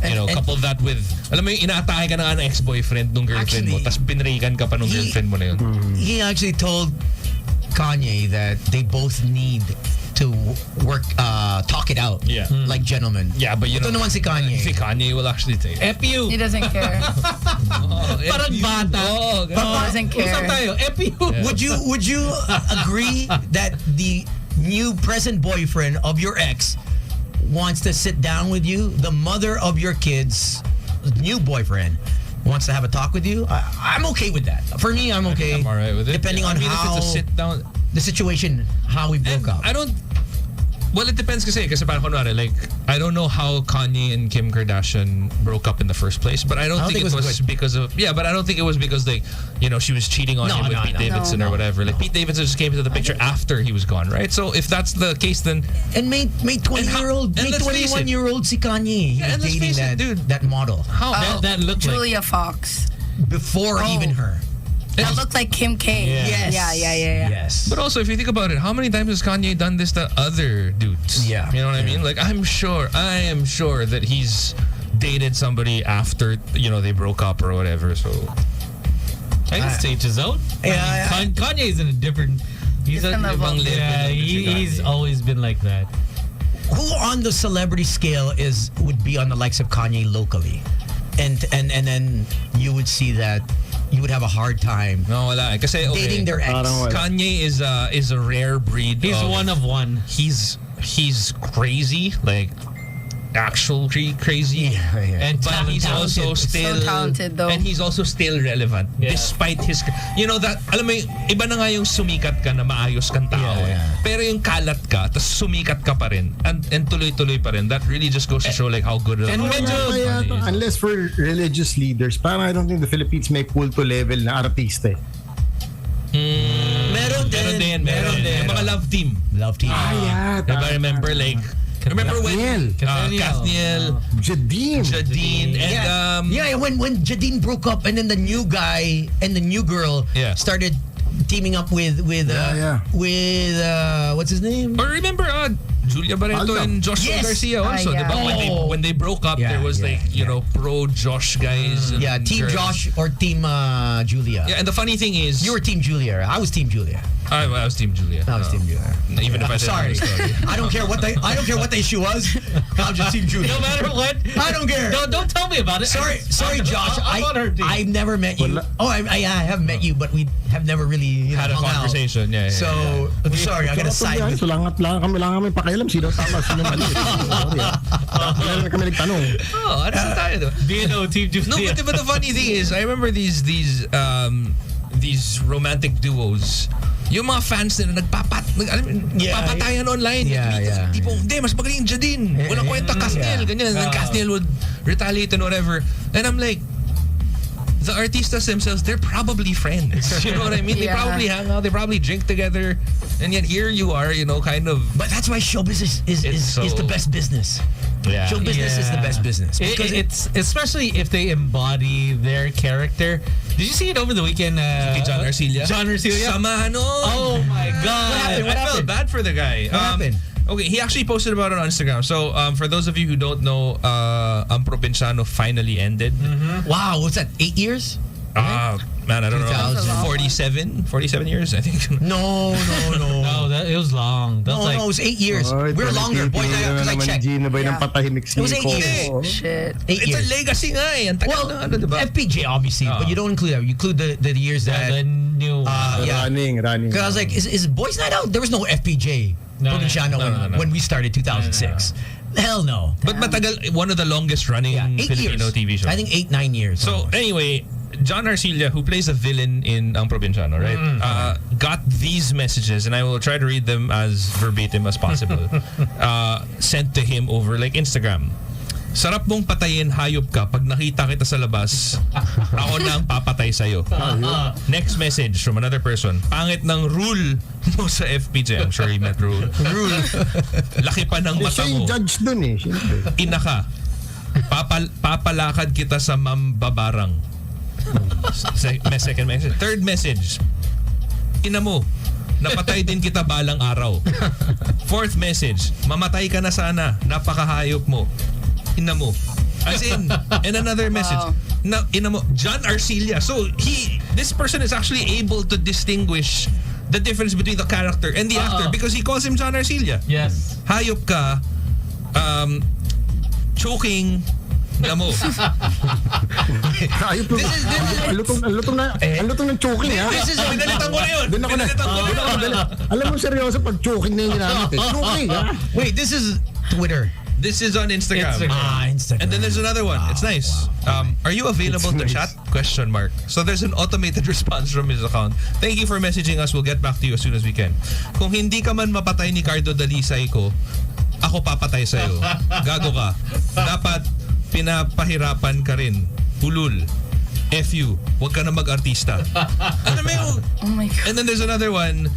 you know, couple that with, alam mo yung inaatake ka na ng ex-boyfriend nung girlfriend mo, tas pinragan ka pa nung girlfriend mo na yun. He actually told Kanye that they both need to work, talk it out, like gentlemen. Yeah, but you know, naman si Kanye. Si Kanye will actually take F you. He doesn't care. Parang bata. He doesn't care. Usap tayo, F you. Would you agree that the new present boyfriend of your ex wants to sit down with you? The mother of your kids' new boyfriend wants to have a talk with you? I'm okay with that. For me, I'm okay. I'm alright with it. Depending on how if it's a sit down, the situation, how we broke up. I don't. Well, it depends kasi parang kunwari, like, I don't know how Kanye and Kim Kardashian broke up in the first place, but I don't think it was because of, but I don't think it was because, like, you know, she was cheating on him with Pete Davidson or whatever. Like, Pete Davidson just came into the picture after he was gone, right? So if that's the case, then... And made 21-year-old si Kanye. He was dating that model. How? That looked Julia Fox. Before even her. That looked like Kim K. Yes. Yeah. Yes. But also, if you think about it, how many times has Kanye done this to other dudes? Yeah. You know what I mean? Like, I am sure that he's dated somebody after, you know, they broke up or whatever, so... I can stage his own. Yeah. Kanye's in a different... He's Different level. Yeah, he's always been like that. Who on the celebrity scale would be on the likes of Kanye locally? And then you would see that you would have a hard time dating their ex. Kanye is a rare breed. He's one of one. He's crazy, like actually crazy. And but he's also still so talented though. And he's also still relevant despite his, you know, that alam mo iba na nga yung sumikat ka na maayos kang tao. Pero yung kalat ka tas sumikat ka pa rin and tuloy-tuloy pa rin. That really just goes to show like how good and unless for religious leaders, parang I don't think the Philippines may pull to level na artista. Meron din. Yung mga love team. Yeah. If I remember, like, remember when Kathniel, Jadine, and when Jadine broke up, and then the new guy and the new girl started teaming up with what's his name? Or remember Julia Barreto and Joshua Garcia also. When they broke up, there was you know, pro Josh guys. And Team girls. Josh or Team Julia. Yeah, and the funny thing is, you were Team Julia. I was Team Julia. I was Team Julia. I was Team Julia. Even if I sorry, I don't care what the issue was. I was just Team Julia. No matter what, I don't care. Don't tell me about it. Sorry, Josh. I've never met you. I have met you, but we have never really had a conversation. Yeah. So sorry, I gotta side with. Kami lang kami pakialam sino tama sino mali. Sorry. Kami nagtanong. Oh, ano sa tayo? BNO Team Julia. No, but the funny thing is, I remember these romantic duos. Yung mga fans nila nagpapatayan online. Tipo, hindi, mas magaling Jadine. Walang kwenta Kathniel. Ganyan. And Kathniel would retaliate and whatever. And I'm like, the artistas themselves, they're probably friends. You know what I mean? They probably hang out, they probably drink together. And yet here you are, you know, kind of... But that's why show business is the best business. Yeah. Show business is the best business. Because it's especially if they embody their character. Did you see it over the weekend? John Arcilla? Samahan. Oh my God. I felt bad for the guy. What happened? Okay, he actually posted about it on Instagram. So, for those of you who don't know, Ang Provinciano finally ended. Wow, what's that, 8 years? Man, I don't know. 47 years, I think. No. No, it was long. No, it was 8 years. We're longer, boys. Because I checked. It was 8 years. Shit. 8 years. It's a legacy nga eh. Well, FPJ obviously, but you don't include that. You include the years that... the new... Running. Because I was like, is Boys Night Out? There was no FPJ. Provinciano when we started 2006. Hell no. But matagal, one of the longest running Filipino TV shows. I think 8-9 years. So anyway, John Arcilla, who plays a villain in Ang Provinciano, right? Got these messages, and I will try to read them as verbatim as possible. Sent to him over like Instagram. Sarap mong patayin, hayop ka. Pag nakita kita sa labas, ako na ang papatay sa'yo. Next message from another person. Pangit ng rule mo sa FPJ. I'm sure he meant rule. Laki pa ng mata Siya mo. yung judge dun eh. Siyempre. Ina ka. Papalakad kita sa mambabarang. Second message. Third message. Ina mo. Napatay din kita balang araw. Fourth message. Mamatay ka na sana. Napakahayop mo. Ina mo. As in, and another message. Wow. Ina mo, John Arcilla. So, this person is actually able to distinguish the difference between the character and the actor because he calls him John Arcilla. Yes. Hayop ka, choking, ina mo. Hayop lang. Ang lutong ng choking, ha? Pinalitan ko na yun. Doon ako na. Alam mo, seryoso, pag choking na yung ginamit eh. Choking, ha? Wait, this is Twitter. This is on Instagram. Instagram. And then there's another one. It's nice. Are you available to chat? Question mark. So there's an automated response from his account. Thank you for messaging us. We'll get back to you as soon as we can. Kung hindi ka man mapatay ni Cardo Dalisay ko, ako papatay sa'yo. Gago ka. Dapat pinapahirapan ka rin. Ulul. F you. Huwag ka na mag-artista. Ano mo yung... Oh my God. And then there's another one.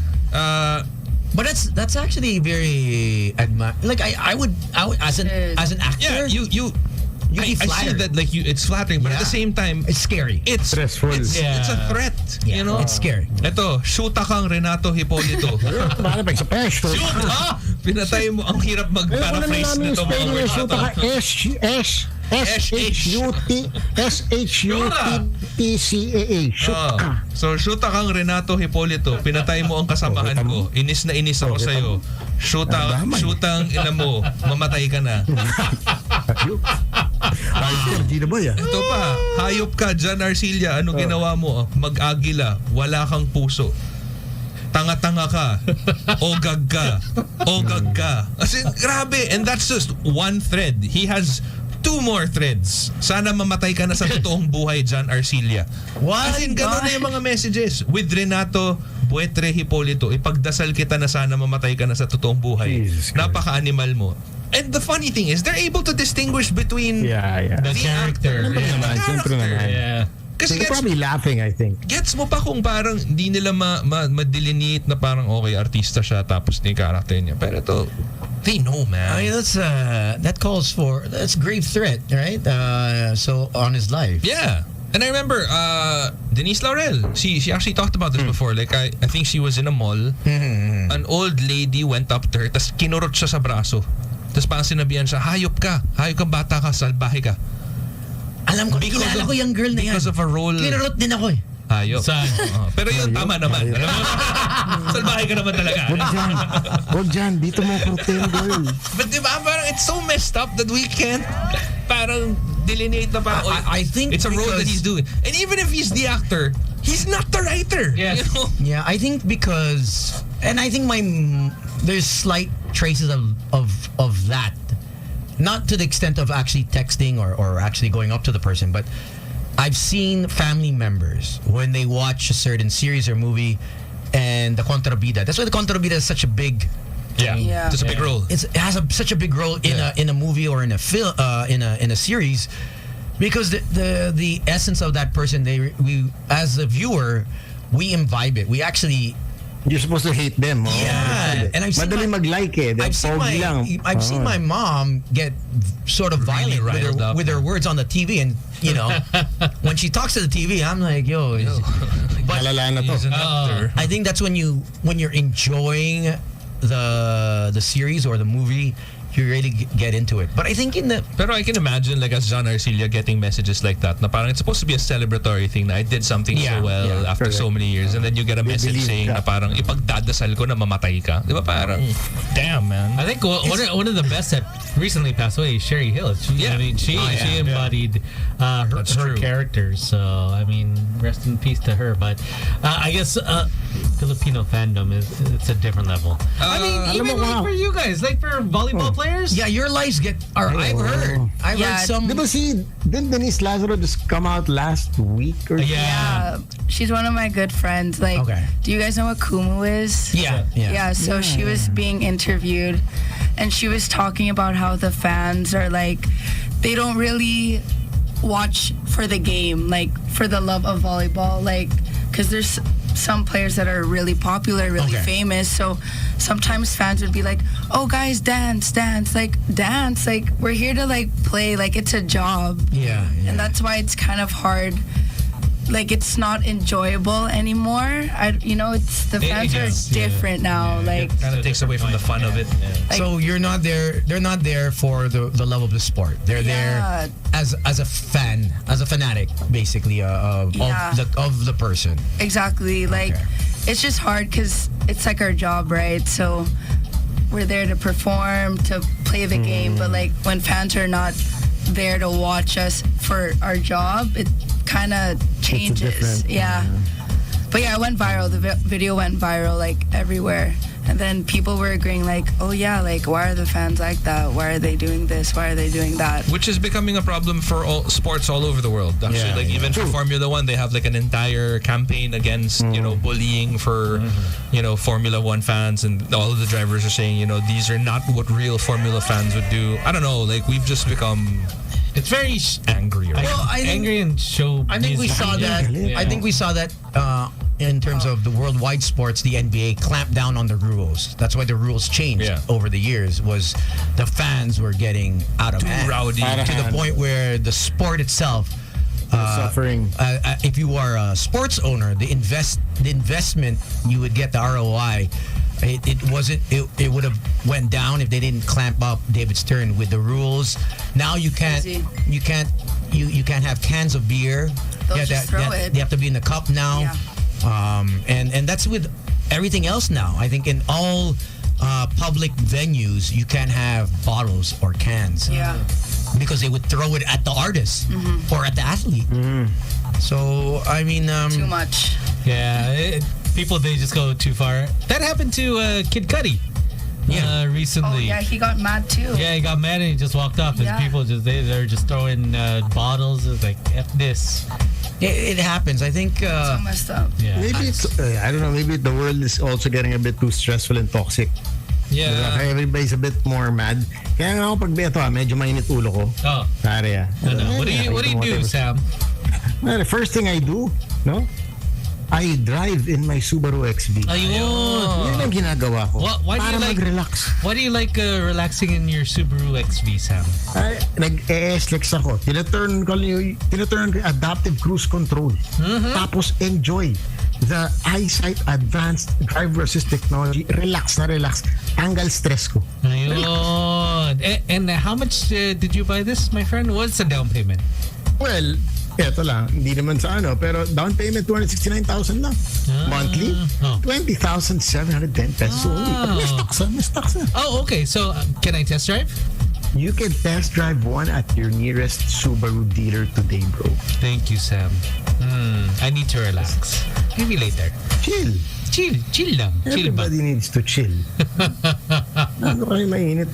But that's actually very like I would as an actor. Yeah, I see that like it's flattering, but at the same time it's scary. It's stressful. It's a threat. Yeah, you know, it's scary. Ito, shoota kang Renato Hipolito. Shoot, ha? Pinatay mo. Ang hirap mag-paraphrase nito mga words na to. S-H-U-T-T-C-A-A. Shoot ka. So, shoota kang Renato Hipolito. Pinatay mo ang kasamahan ko. Inis na inis ako sa'yo. Shootang ina mo. Mamatay ka na. Ito pa. Hayop ka, John Arcilla. Ano ginawa mo? Mag-agila. Wala kang puso. Tanga-tanga ka. Ogag ka. Ogag ka. As in, grabe. And that's just one thread. He has 2 more threads. Sana mamatay ka na sa totoong buhay, John Arcilla. As in, gano'n na yung mga messages. With Renato Buetre Hipolito, ipagdasal kita na sana mamatay ka na sa totoong buhay. Napaka-animal mo. And the funny thing is, they're able to distinguish between the character. Yeah. Kasi they're probably laughing, I think. Gets mo pa kung parang hindi nila ma-delineate na parang okay, artista siya tapos yung character niya. Pero ito, they know, man. I mean, that calls for that's grave threat, right? So on his life. Yeah. And I remember Denise Laurel. She actually talked about this before. Like I think she was in a mall. An old lady went up to her, tas kinurot siya sa braso. Tas parang sinabihan siya, hayop ka bata ka, salbahe ka. Alam ko, kilala ko yung girl na yan. Because of a role. Kinurot din ako eh. Hayop. Pero yun, tama naman. Alam mo, salbahe ka naman talaga. Huwag dyan, dito mo kurtin, girl. But diba, parang it's so messed up that we can't parang delineate na parang I think it's a role that he's doing. And even if he's the actor, he's not the writer. Yes. You know? Yeah, I think because, and I think there's slight traces of that. Not to the extent of actually texting or actually going up to the person, but I've seen family members when they watch a certain series or movie and the contrabida. That's why the contrabida is such a big it's a big role. It has such a big role in a movie or in a film in a series because the essence of that person we as a viewer we imbibe it. We actually You're supposed to hate them. And I've seen Madaling mag-like eh. I've seen my mom get sort of violent with her words on the TV, and you know, when she talks to the TV, I'm like, yo. But I think that's when you're enjoying the series or the movie, you really get into it. But I think Pero I can imagine like as John Arcilla getting messages like that na parang it's supposed to be a celebratory thing na I did something so well after so many years, and then you get a message saying na parang ipagdadasal ko na mamatay ka. Di ba parang damn, man. I think one of the best that recently passed away is Sherry Hill. She embodied her characters. So I mean, rest in peace to her. But I guess Filipino fandom it's a different level. I mean, even like for you guys, like for volleyball players. Yeah, your lives I've heard some. Didn't Denise Lazaro just come out last week or Yeah, she's one of my good friends. Like, do you guys know what Kumu is? Yeah. So she was being interviewed, and she was talking about how the fans are like, they don't really watch for the game, like for the love of volleyball, like because there's some players that are really popular, really famous. So sometimes fans would be like, "Oh, guys, dance, like we're here to like play, like it's a job." Yeah. And that's why it's kind of hard. Like it's not enjoyable anymore. It's the fans are different now. Like kind of takes away from the fun of it. Like, so you're not there. They're not there for the love of the sport. They're there as a fan, as a fanatic, basically of the person. Exactly. Like it's just hard because it's like our job, right? So we're there to perform, to play the game, but like when fans are not there to watch us for our job, it kind of changes. But yeah, it went viral. The video went viral like everywhere, and then people were agreeing like, oh yeah, like why are the fans like that? Why are they doing this? Why are they doing that? Which is becoming a problem for all sports all over the world. Actually, even for Formula One, they have like an entire campaign against bullying for Formula One fans, and all of the drivers are saying these are not what real Formula fans would do. I don't know. Like we've just become. It's very angry. Right? Well, angry and show. I think we saw that. I think we saw that in terms of the worldwide sports. The NBA clamped down on the rules. That's why the rules changed over the years. Was the fans were getting out of hand, rowdy to the point where the sport itself. Suffering. If you are a sports owner, the investment you would get, the ROI. It would have went down if they didn't clamp up David Stern with the rules. Now you can't have cans of beer. They'll just throw it. They have to be in the cup now. And that's with everything else now. I think in all public venues you can't have bottles or cans. Because they would throw it at the artist or at the athlete. So I mean too much. People, they just go too far. That happened to Kid Cudi recently. Oh, yeah, he got mad too. Yeah, he got mad and he just walked off. And people they're just throwing bottles. It's like, F this. It happens. I think... so messed up. Yeah. Maybe it's, I don't know, maybe the world is also getting a bit too stressful and toxic. Yeah. Kaya everybody's a bit more mad. Kaya nga ako pag beto, medyo mainit ulo ko. Oh. Pare What do you do, Sam? Well, the first thing I do, I drive in my Subaru XV. Ayun. Yun ang ginagawa ko. Why do para you like mag-relax. Why do you like relaxing in your Subaru XV, Sam? Nag-ESLEX ako. Tinaturn ko adaptive cruise control. Tapos enjoy the eyesight advanced driver assist technology. Relax. Tanggal stress ko. Ayun. And how much did you buy this, my friend? What's the down payment? Well, eto lang, hindi naman sa pero down payment 269,000 lang. Monthly, 20,710 pesos only. May stocks na. Oh, okay. So, can I test drive? You can test drive one at your nearest Subaru dealer today, bro. Thank you, Sam. I need to relax. Maybe later. Chill lang. Everybody needs to chill. Ano kayo mainit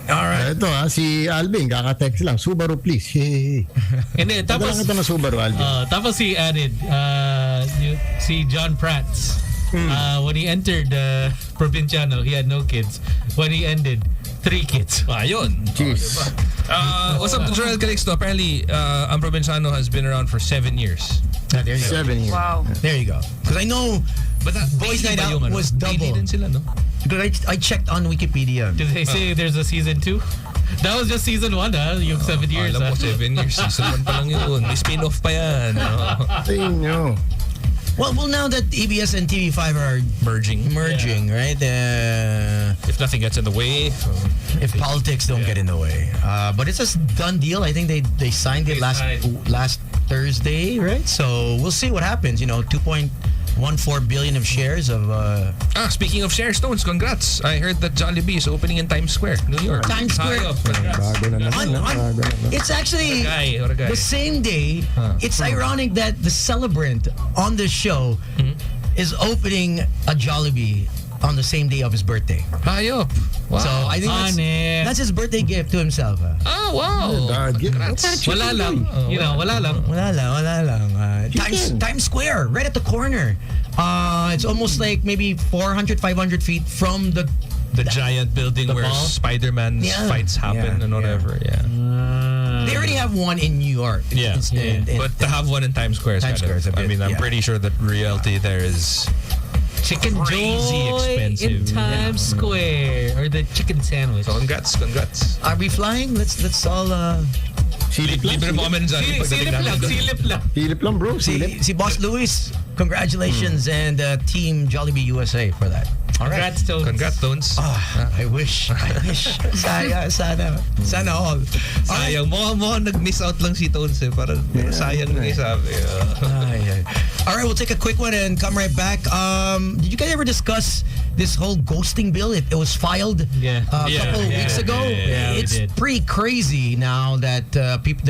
Alright. Ito si Alvin, kaka-text lang. Subaru, please. Hey. And then, tapos, kita na Subaru, Alvin. Tapos he added, si John Prats, when he entered Provinciano, he had no kids. When he ended, 3 kids. Ayun. Jeez. What's up to Joel Calixto? Apparently, ang Provinciano has been around for 7 years. There you go. 7 years. Wow. There you go. Because I know But that Boys Night Out was double. Din sila, no? Because I checked on Wikipedia. Did they say there's a season 2? That was just season 1, Yung 7 years. Alam ko, 7 years. Season 1 pa lang yun. May spin-off pa yan. Well, now that EBS and TV5 are merging, right? If nothing gets in the way. If politics don't get in the way. But it's a done deal. I think they signed it last Thursday, right? So we'll see what happens. 2.14 billion of shares of... Speaking of share stones, congrats. I heard that Jollibee is opening in Times Square, New York. Times Square. It's actually what a guy. the same day. It's ironic that the celebrant on the show is opening a Jollibee on the same day of his birthday. Hayop. Wow. So I think that's his birthday gift to himself. Oh, wow. Wala lang. Wala lang. Times Square, right at the corner. It's almost like maybe 400, 500 feet from the giant building where mall? Spider-Man's fights happen and whatever. They already have one in New York. But to have one in Times Square is Times kind of, Square is a bit, I mean, I'm pretty sure that reality there is Chicken crazy Joy expensive. in Times Square. Or the chicken sandwich. Congrats. Are we flying? Let's all Libre mo kami dyan. Silip lang. bro. si Boss Luis. Congratulations and Team Jollibee USA for that. All right. Congrats, Tones. I wish. Sana all. Sayang. Mukhang nag-miss out lang si Tones eh. Parang sayang nga sabi. All right, we'll take a quick one and come right back. Did you guys ever discuss this whole ghosting bill? It was filed a couple of weeks ago. It's pretty crazy now that people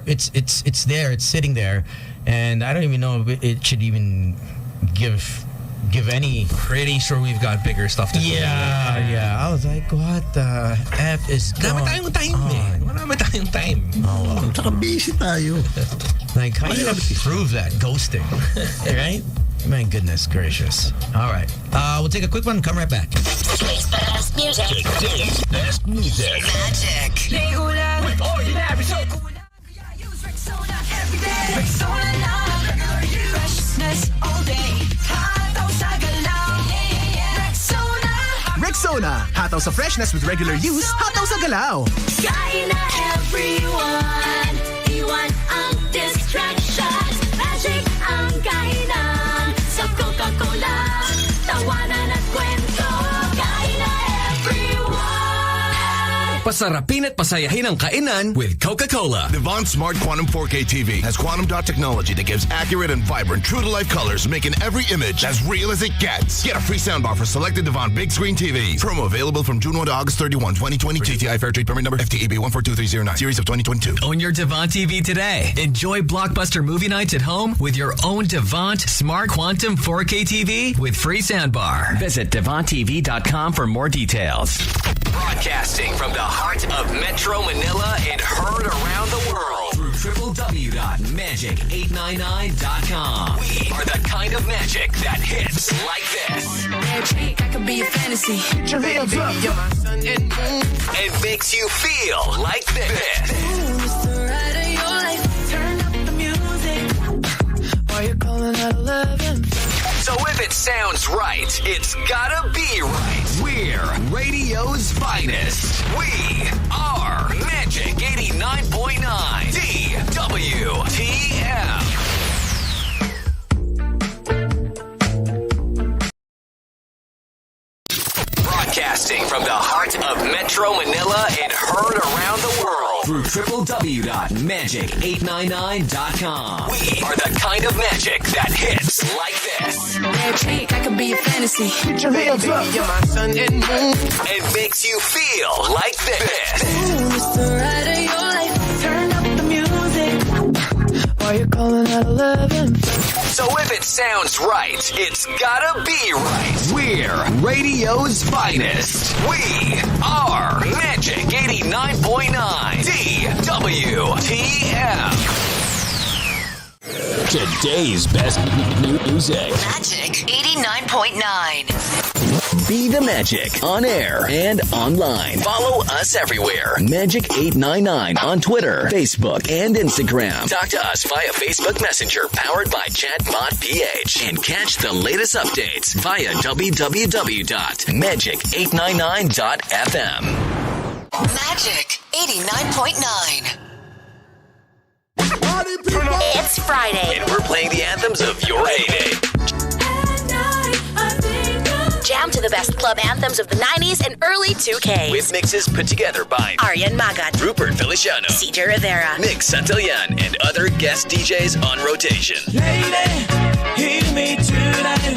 it's there, it's sitting there, and I don't even know if it should even give any. Pretty sure we've got bigger stuff to do. Yeah. I was like, what the F is going on? Marami tayong time. Tsaka busy tayo. Like, how do you prove that? Ghosting. Right? My goodness gracious. All right. We'll take a quick one and come right back. Today's best music. Today's best music. Magic. With ordinary so cool. Rexona every day. Rexona now. Regular use. Freshness all day. Hataw sa galaw. Rexona. Rexona. Hataw sa freshness with regular use. Hataw sa galaw. Kain na everyone. Iwan ang distractions. Magic ang kainan. Sa Coca-Cola. Tawanan at kwento. Kain na everyone. Pasarapin at pasayahin ang kainan with Coca-Cola. Devon Smart Quantum 4K TV has quantum dot technology that gives accurate and vibrant, true-to-life colors, making every image as real as it gets. Get a free soundbar for selected Devon big screen TVs. Promo available from June 1 to August 31, 2020. GTI Fair Trade Permit Number FTEB 142309. Series of 2022. Own your Devon TV today. Enjoy blockbuster movie nights at home with your own Devon Smart Quantum 4K TV with free soundbar. Visit DevonTV.com for more details. Broadcasting from the heart of Metro Manila and heard around the world through www.magic899.com. We are the kind of magic that hits like this. Magic, I could be a fantasy. Your hands up. You're my sun and moon. And makes you feel like this. It's the ride of your life. Turn up the music. While you're calling out 11. So if it sounds right, it's gotta be right. We're radio's finest. We are Magic 89.9 DWTM. Broadcasting from the heart of Metro Manila and heard around the world through www.magic899.com. We are the kind of magic that hits like this. Magic, I could be a fantasy. Your hands up. You're my sun and moon. And makes you feel like this. It's the ride of your life. Turn up the music. While you're calling out 11. So if it sounds right, it's gotta be right. We're radio's finest. We are Magic 89.9 DWTM. Today's best music. Magic 89.9. Be the Magic on air and online. Follow us everywhere. Magic 899 on Twitter, Facebook, and Instagram. Talk to us via Facebook Messenger powered by Chatbot PH. And catch the latest updates via www.magic899.fm. Magic 89.9. It's Friday. And we're playing the anthems of your heyday. Jam to the best club anthems of the 90s and early 2Ks. With mixes put together by Aryan Magat, Rupert Feliciano, CJ Rivera, Nick Santillan, and other guest DJs on rotation. Lady, hear me tonight.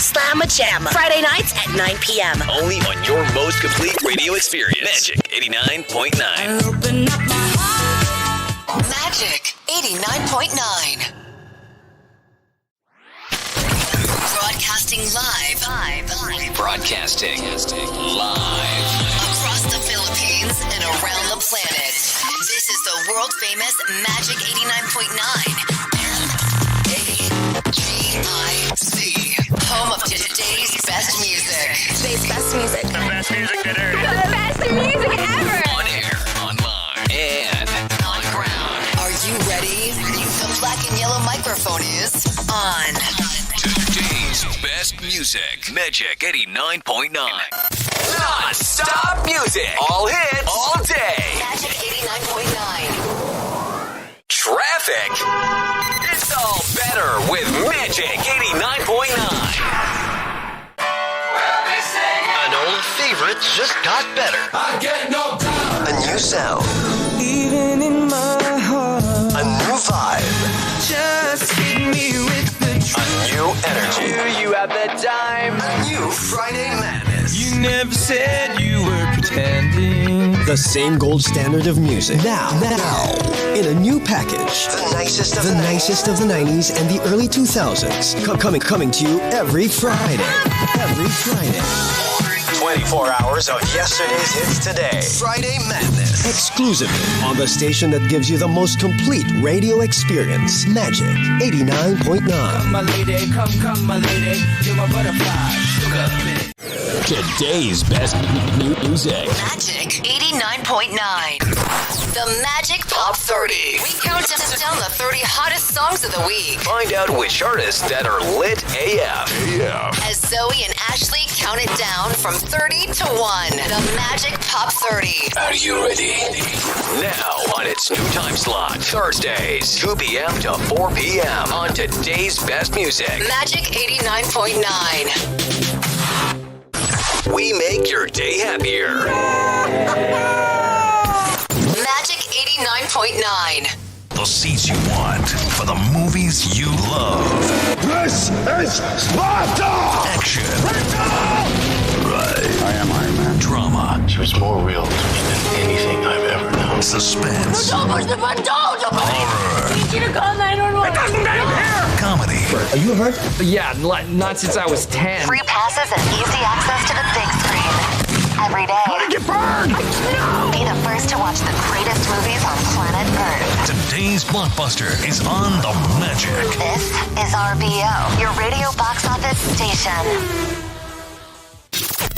Slamma Jamma. Friday nights at 9 p.m. Only on your most complete radio experience. Magic 89.9. Open up my heart. Magic 89.9. Broadcasting live. Broadcasting live. Across the Philippines and around the planet. This is the world famous Magic 89.9. MAGIC. Home of today's best music. Today's best music. The best music that ever. The best music ever. On air, online, and on ground. Are you ready? The black and yellow microphone is on. Today's best music. Magic 89.9. Non-stop music. All hits. All day. Magic 89.9. Traffic. It's all better with Magic 89.9. An old favorite just got better. I get no doubt. A new sound. Even in my heart. A new vibe. Just hit me with the truth. A new energy. You have the time. A new Friday Madness. You never said you were pretending. The same gold standard of music. Now, in a new package. The nicest of the 90s and the early 2000s. Coming to you every Friday. 24 hours of yesterday's hits today. Friday Madness. Exclusively on the station that gives you the most complete radio experience. Magic 89.9. Come, my lady, come, my lady. You're my butterfly, sugar minute. Today's best music. Magic 89.9. The Magic Pop 30. We count down the 30 hottest songs of the week. Find out which artists that are lit AF. As Zoe and Ashley count it down from 30 to 1. The Magic Pop 30. Are you ready? Now on its new time slot. Thursdays, 2 p.m. to 4 p.m. on today's best music. Magic 89.9. We make your day happier. Magic 89.9. The seats you want for the movies you love. This is Sparta! Action. Right. I am Iron Man. Drama. She was more real to me than anything I've ever known. Suspense. Horror. Horror. Need you to call 911. It doesn't matter! Comedy. Are you hurt? Yeah, not since I was 10. Free passes and easy access to the big screen. Every day. How did you burn? Be the first to watch the greatest movies on planet Earth. Today's blockbuster is on the Magic. This is RBO, your radio box office station.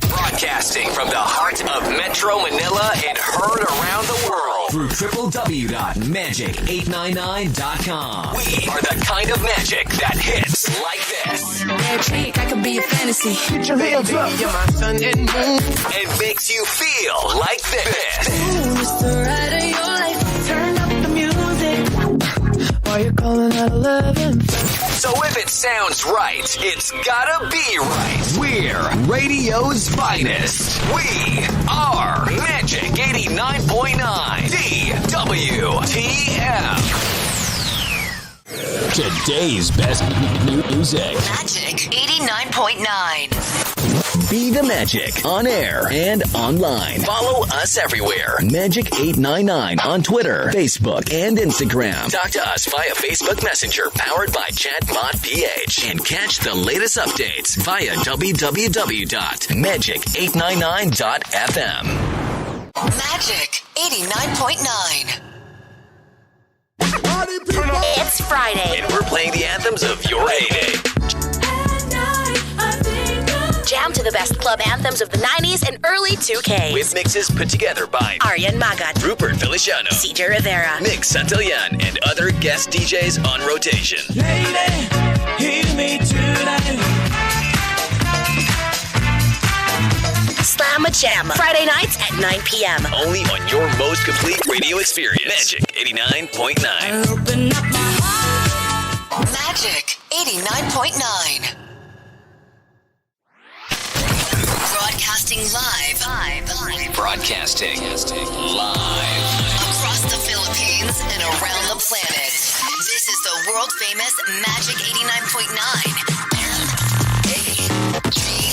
Broadcasting from the heart of Metro Manila and heard around the world Through www.magic899.com. We are the kind of magic that hits like this. Magic, I could be a fantasy. Put your hands up. You're my sun and moon. And makes you feel like this. Ooh, it's the ride of your life. Turn up the music. While you're calling out 11. So if it sounds right, it's gotta be right. We're radio's finest. We are Magic 89.9 DWTF. Today's best music. Magic 89.9. Be the Magic on air and online. Follow us everywhere. Magic 899 on Twitter, Facebook, and Instagram. Talk to us via Facebook Messenger powered by Chatbot PH. And catch the latest updates via www.magic899.fm. Magic 89.9. It's Friday. And we're playing the anthems of your heyday. Jam to the best club anthems of the 90s and early 2K. With mixes put together by Aryan Magat, Rupert Feliciano, CJ Rivera, Nick Santillan, and other guest DJs on rotation. Lady, hear me tonight. Slamma Jamma. Friday nights at 9 p.m. Only on your most complete radio experience. Magic 89.9. Open up my heart. Magic 89.9. Broadcasting live. Broadcasting live. Across the Philippines and around the planet. This is the world famous Magic 89.9.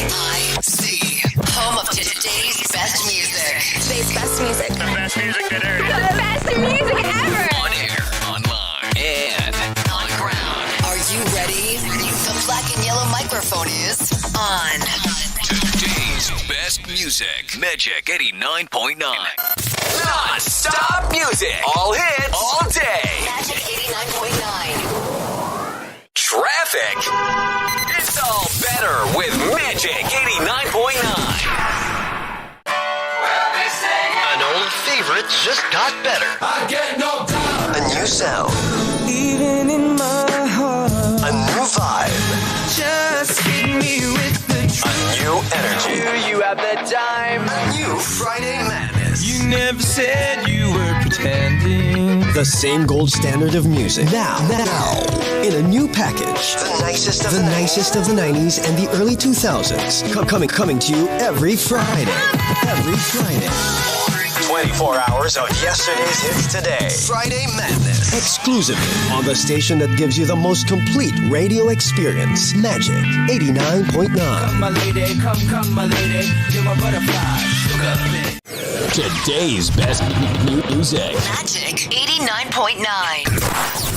MAGIC. Home of today's best music. Today's best music. The best music that ever. The best music ever. On air, online, and on ground. Are you ready? The black and yellow microphone is on. Today's best music. Magic 89.9. Non-stop music. All hits. All day. Magic 89.9. Traffic. It's all better with Magic 89.9. An old favorite just got better. I get no doubt. A new sound. Even in my heart, A new vibe. just hit me with the A new energy. You have the time. A new Friday madness. You never said you were pretending. The same gold standard of music. Now, in a new package. The nicest of The nicest of the 90s and the early 2000s. Coming to you every Friday. Every Friday. 24 hours of yesterday's hits today. Friday Madness. Exclusively on the station that gives you the most complete radio experience. Magic 89.9. My lady, come, my lady. You're my butterfly. Sugar. Today's best music. Magic 89.9.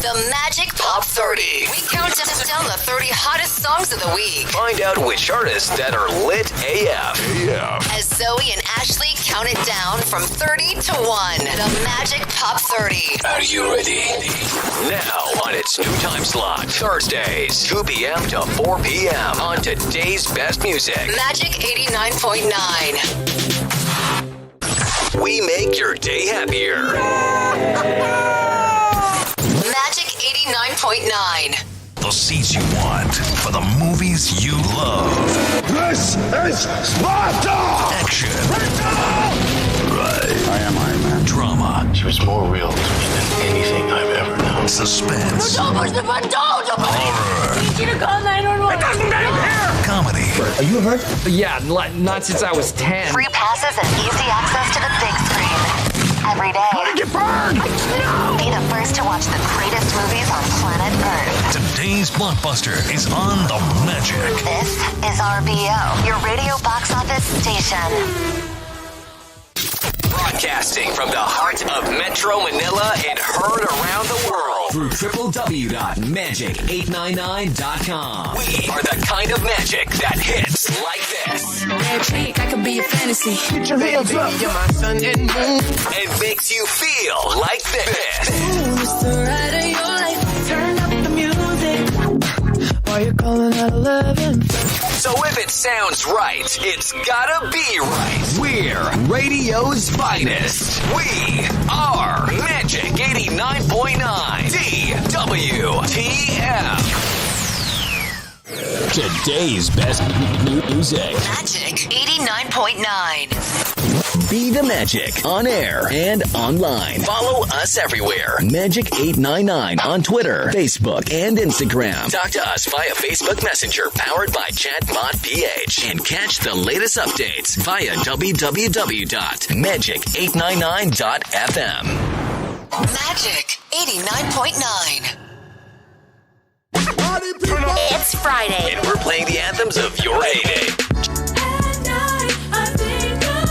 The Magic Pop 30. We count down the 30 hottest songs of the week. Find out which artists that are lit AF. As Zoe and Ashley count it down from 30 to 1. The Magic Pop 30. Are you ready? Now on its new time slot. Thursdays, 2 p.m. to 4 p.m. on today's best music. Magic 89.9. We make your day happier. Magic 89.9. The seats you want for the movies you love. This is Sparta! Action. Right. I am Iron Man. Drama. She was more real to me than anything I've ever known. Suspense. Don't push the button, don't! Horror. I need you to call 911. It doesn't here! Comedy. Are you hurt? Yeah, not since I was 10. Free passes and easy access to the big screen. Every day. How did you burn? Be the first to watch the greatest movies on planet Earth. Today's blockbuster is on the Magic. This is RBO, your radio box office station. Broadcasting from the heart of Metro Manila and heard around the world Through www.magic899.com. We are the kind of magic that hits like this. Red cheek, I could be a fantasy. Get your hands up. You're my sun and moon. And makes you feel like this. Ooh, it's the ride of your life. Turn up the music. Why you calling at 11? So if it sounds right, it's gotta be right. We're radio's finest. We are Magic 89.9 DWTF. Today's best music. Magic 89.9. Be the Magic on air and online. Follow us everywhere. Magic 899 on Twitter, Facebook, and Instagram. Talk to us via Facebook Messenger powered by Chatbot PH. And catch the latest updates via www.magic899.fm. Magic 89.9. It's Friday. And we're playing the anthems of your heyday.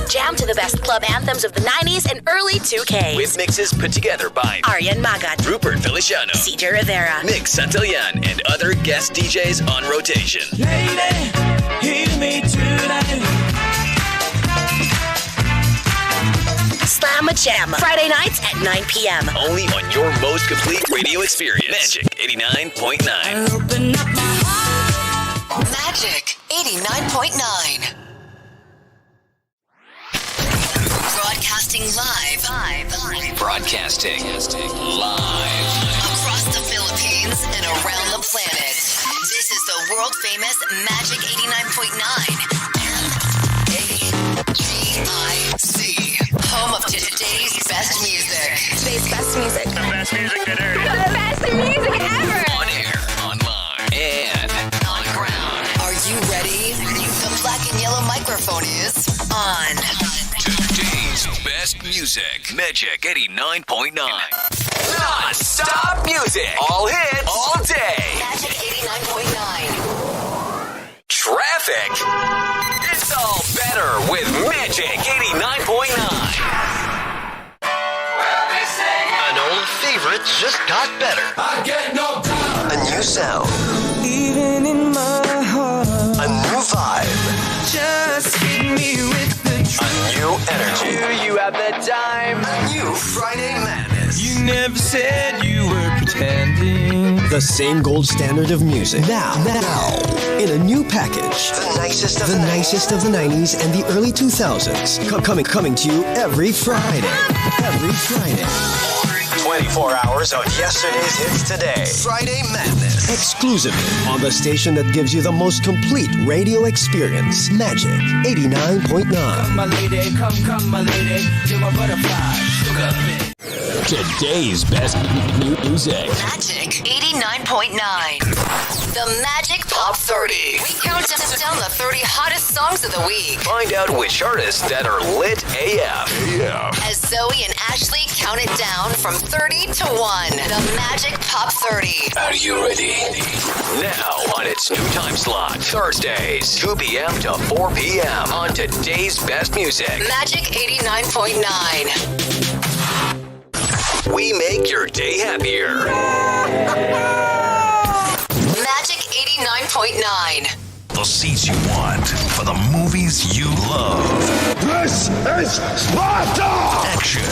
Jam to the best club anthems of the 90s and early 2K. With mixes put together by Aryan Magat, Rupert Feliciano, CJ Rivera, Nick Santillan, and other guest DJs on rotation. Lady, hear me tonight. Slamma Jamma. Friday nights at 9 p.m. Only on your most complete radio experience. Magic 89.9. Open up my heart. Magic 89.9. Broadcasting live. Broadcasting live. Across the Philippines and around the planet. This is the world famous Magic 89.9. MAGIC. Home of today's best music. Today's best music. The best music that airs. The best music ever. On air, online, and on ground. Are you ready? The black and yellow microphone is on. Today's best music. Magic 89.9. Non-stop music. All hits. All day. Magic 89.9. Traffic. It's all better with Magic 89.9. An old favorite just got better. I get no doubt. A new sound. Even in my heart. never said you were pretending. The same gold standard of music. Now, in a new package. The nicest of the 90s and the early 2000s. Coming to you every Friday. 24 hours of yesterday's hits today. Friday Madness. Exclusively on the station that gives you the most complete radio experience. Magic 89.9. Come, my lady, come, my lady. You're my butterfly. Sugar. Today's best music. Magic 89.9. The Magic Pop 30. We count down the 30 hottest songs of the week. Find out which artists that are lit AF. As Zoe and Ashley count it down from 30 to 1. The Magic Pop 30. Are you ready? Now on its new time slot, Thursdays, 2 p.m. to 4 p.m. on today's best music. Magic 89.9. We make your day happier. Magic 89.9. The seats you want for the movies you love. This is Sparta! Action.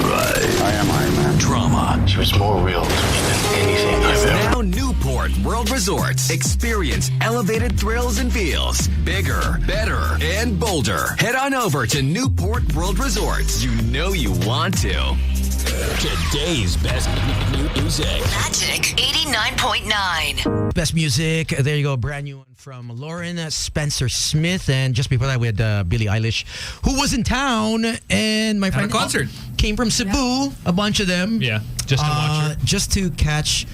Right. I am Iron Man. Drama. She was more real to me than anything I've ever. Now Newport World Resorts. Experience elevated thrills and feels. Bigger, better, and bolder. Head on over to Newport World Resorts. You know you want to. Today's best music. Magic 89.9. Best music. There you go. Brand new one from Lauren Spencer Smith. And just before that, we had Billie Eilish, who was in town. And my friend At a concert. Came from Cebu. A bunch of them. Yeah, just to watch her. Just to catch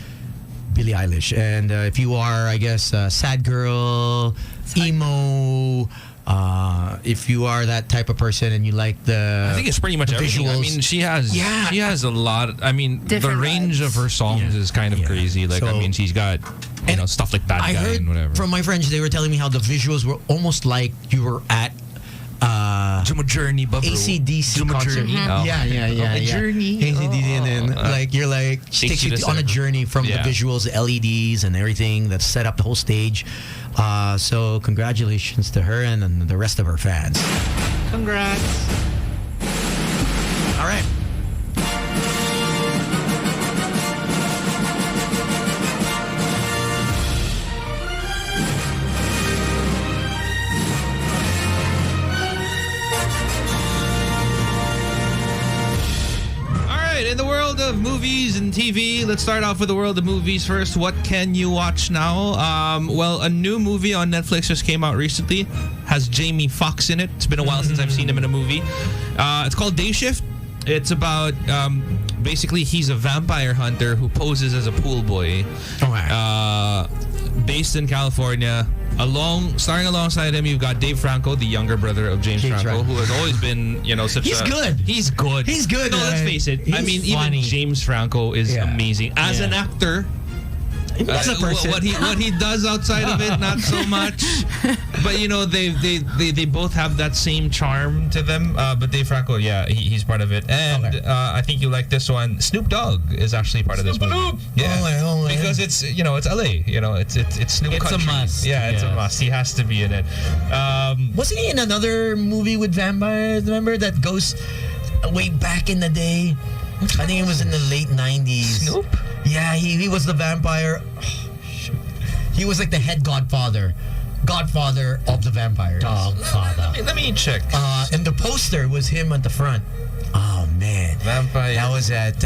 Billie Eilish. And if you are, I guess, a sad girl, emo... if you are that type of person and you like the I think it's pretty much everything. visuals. I mean, she has a lot. I mean, Different the range vibes. of her songs is kind of crazy. Like, So- I mean, she's got stuff like Bad I Guy heard and whatever. from my friends, they were telling me how the visuals were almost like you were at Jumbo Journey, ACDC concert. Journey. Yeah. Journey. ACDC, and then like you're like takes you on a journey from the visuals, the LEDs, and everything that's set up the whole stage. So congratulations to her and the rest of her fans. Congrats. All right. In the world of movies and TV, let's start off with the world of movies first. What can you watch now? Well, a new movie on Netflix just came out recently. Has Jamie Foxx in it. It's been a while since I've seen him in a movie. It's called Day Shift. It's about basically he's a vampire hunter who poses as a pool boy. Based in California. Starring alongside him, you've got Dave Franco, the younger brother of James Franco, who has always been, such He's a... good. He's good. He's good. No, let's face it. I mean, even James Franco is amazing. As an actor... As a person. What he does outside of it, not so much. But they both have that same charm to them. But Dave Franco, he's part of it. And I think you like this one. Snoop Dogg is actually part of this movie. Yeah, because it's it's LA. It's Snoop. It's country. a must. Yeah, it's a must. He has to be in it. Wasn't he in another movie with vampires? Remember that goes way back in the day? I think it was in the late 90s. Snoop? Yeah, he was the vampire. Oh, shoot. He was like the head godfather of the vampires. Godfather. Let me check. And the poster was him at the front. Oh, man. Vampire. That was at...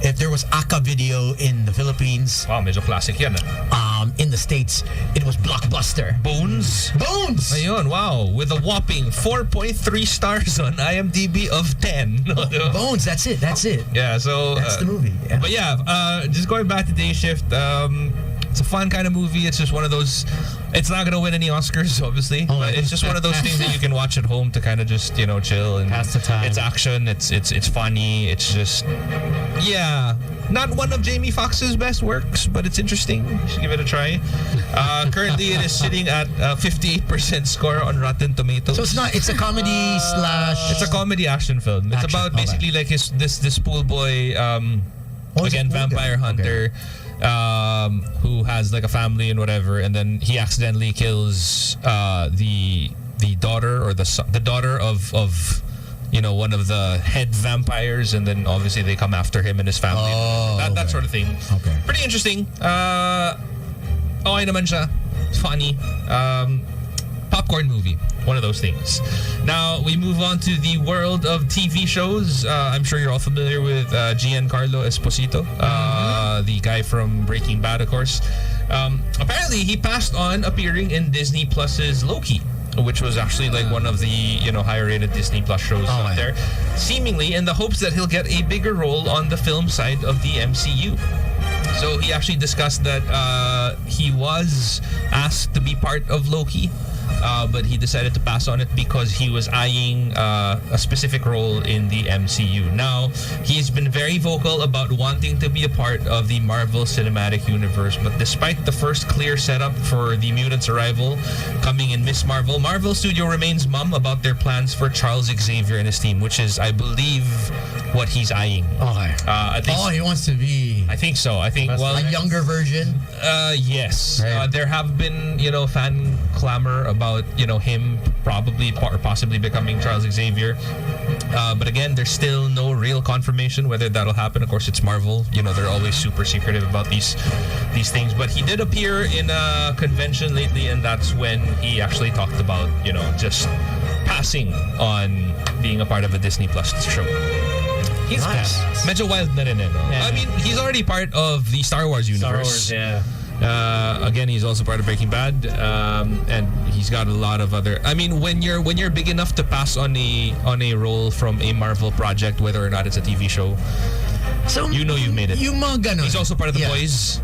if there was Aka Video in the Philippines. Wow, medyo classic yan. In the States, it was Blockbuster. Bones? Ayun, wow. With a whopping 4.3 stars on IMDb of 10. Bones, that's it. Yeah, so... That's the movie. Yeah. But yeah, just going back to Day Shift, it's a fun kind of movie. It's just one of those... It's not going to win any Oscars, obviously. But it's just one of those things that you can watch at home to kind of just, chill. And pass the time. It's action. It's funny. It's just... Yeah. Not one of Jamie Foxx's best works, but it's interesting. You should give it a try. Currently, it is sitting at 58% score on Rotten Tomatoes. So it's a comedy slash... It's a comedy action film. It's about basically like this pool boy, vampire hunter, who has like a family and whatever, and then he accidentally kills the daughter or the daughter of one of the head vampires, and then obviously they come after him and his family. That sort of thing. Okay. Pretty interesting. Okay naman siya. Funny. Popcorn movie. One of those things. Now, we move on to the world of TV shows. I'm sure you're all familiar with Giancarlo Esposito, the guy from Breaking Bad, of course. Apparently, he passed on appearing in Disney Plus's Loki, which was actually like one of the higher rated Disney Plus shows out there, seemingly in the hopes that he'll get a bigger role on the film side of the MCU. So he actually discussed that he was asked to be part of Loki, but he decided to pass on it because he was eyeing a specific role in the MCU. Now, he's been very vocal about wanting to be a part of the Marvel Cinematic Universe, but despite the first clear setup for the mutants' arrival coming in Miss Marvel, Marvel Studio remains mum about their plans for Charles Xavier and his team, which is, I believe, what he's eyeing. Okay. He wants to be... I think so. I think, a younger version? Yes. Right. There have been, fan clamor about, him probably or possibly becoming Charles Xavier. But again, there's still no real confirmation whether that'll happen. Of course, it's Marvel. They're always super secretive about these things. But he did appear in a convention lately, and that's when he actually talked about, just passing on being a part of a Disney Plus show. He's Nice. medyo wild na rin, no? Yeah. I mean, he's already part of the Star Wars universe. Star Wars, yeah. Again, he's also part of Breaking Bad, and he's got a lot of other. I mean, when you're big enough to pass on a role from a Marvel project, whether or not it's a TV show, so you've made it. Yung mga ganon. He's also part of the Boys.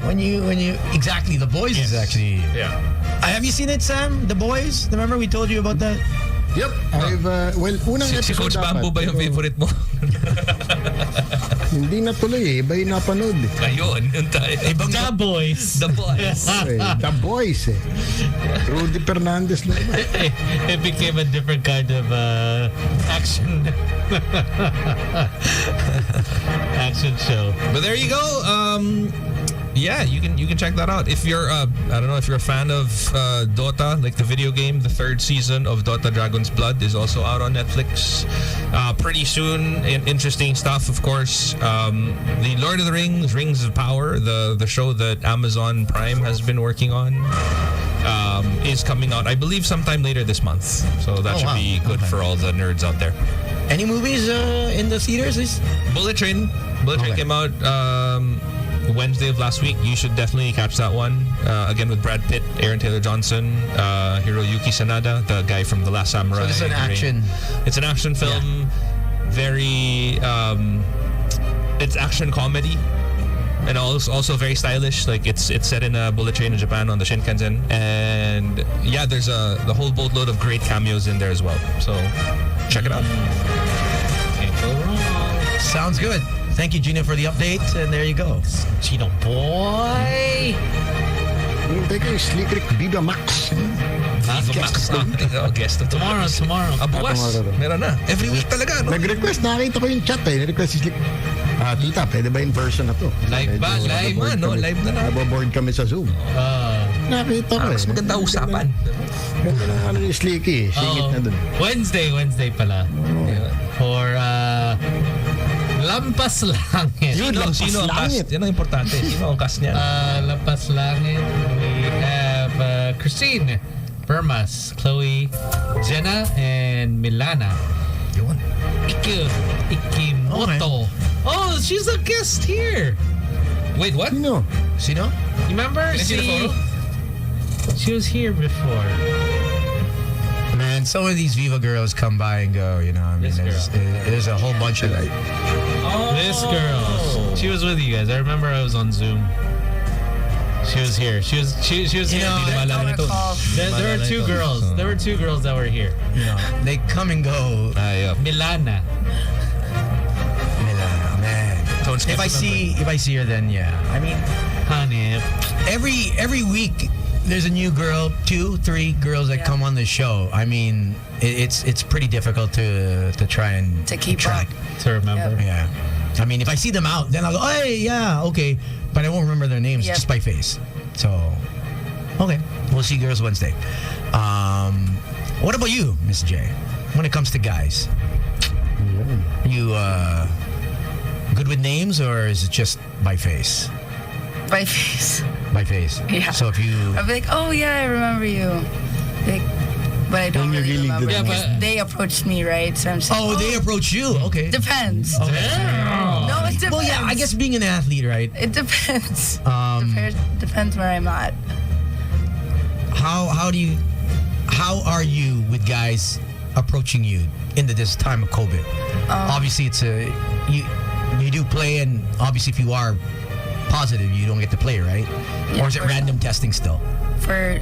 When you exactly, the Boys is actually. Yeah. Have you seen it, Sam? The Boys. Remember we told you about that. Yep. I've unang Si episode Coach Bamboo ba yung favorite mo? Hindi na tuloy iba yung napanood Ayun, yun tayo. The Boys. The Boys. The Boys Rudy Fernandez na iba. It became a different kind of action action show. But there you go. Yeah, you can check that out if you're I don't know if you're a fan of Dota, like the video game. The third season of Dota Dragon's Blood is also out on Netflix pretty soon. Interesting stuff, of course. The Lord of the Rings of Power, the show that Amazon Prime has been working on, is coming out, I believe, sometime later this month. So that should be good for all the nerds out there. Any movies in the theaters? Bullet Train came out Wednesday of last week. You should definitely catch that one. Again with Brad Pitt, Aaron Taylor Johnson, Hiroyuki Sanada, the guy from The Last Samurai. So it's an action. It's an action film. Very. It's action comedy, and also very stylish. Like it's set in a bullet train in Japan on the Shinkansen, and yeah, there's the whole boatload of great cameos in there as well. So check it out. Can't go wrong. Sounds good. Thank you, Gina, for the update, and there you go. Gino boy. Teka yung Slick Rick Viva Max. Viva Max. Guest of Tomorrow. Bukas. Meron na. Every week talaga, no? Nag-request, nakita ko yung chat Nag-request si Slick. Tita, pwede ba in person na to? Live ba? Live man, no? Live na na. Naboboard kami sa Zoom. Nakita ko mas maganda usapan. Ganda na yung Slicky. Singit na dun. Wednesday pala. For Lampas Langit. Sino ang cast? Yan ang importante. Sino ang cast niya? Lampas Langit. We have Christine, Permas, Chloe, Jenna, and Milana. Yun. Ikimoto. Oh, she's a guest here. Wait, what? Sino? You remember? She was here before. Man, some of these Viva girls come by and go, I mean, there's a whole bunch of like. This girl. She was with you guys. I remember I was on Zoom. She was here. She was here. There were two girls. There were two girls that were here. They come and go. Milana, man. If I see her, then yeah. I mean, honey. Every week there's a new girl, 2-3 girls that come on the show. I mean, it's pretty difficult to try and to keep track. To remember. Yeah. I mean, if I see them out, then I'll go, hey, yeah, okay. But I won't remember their names just by face. So, okay. We'll see girls Wednesday. What about you, Miss J? When it comes to guys? You good with names, or is it just by face? By face. By face. Yeah. So if you I'll be like, oh yeah, I remember you. Like, but I don't really remember. Yeah, because but- they approached me, right? So I'm saying, Oh, they approach you. Okay. Depends. Okay. No, it depends. Well, yeah, I guess being an athlete, right? It depends. Depends where I'm at. How are you with guys approaching you in this time of COVID? Obviously, it's you do play, and obviously, if you are positive, you don't get to play, right? Yeah, or is it random testing still? For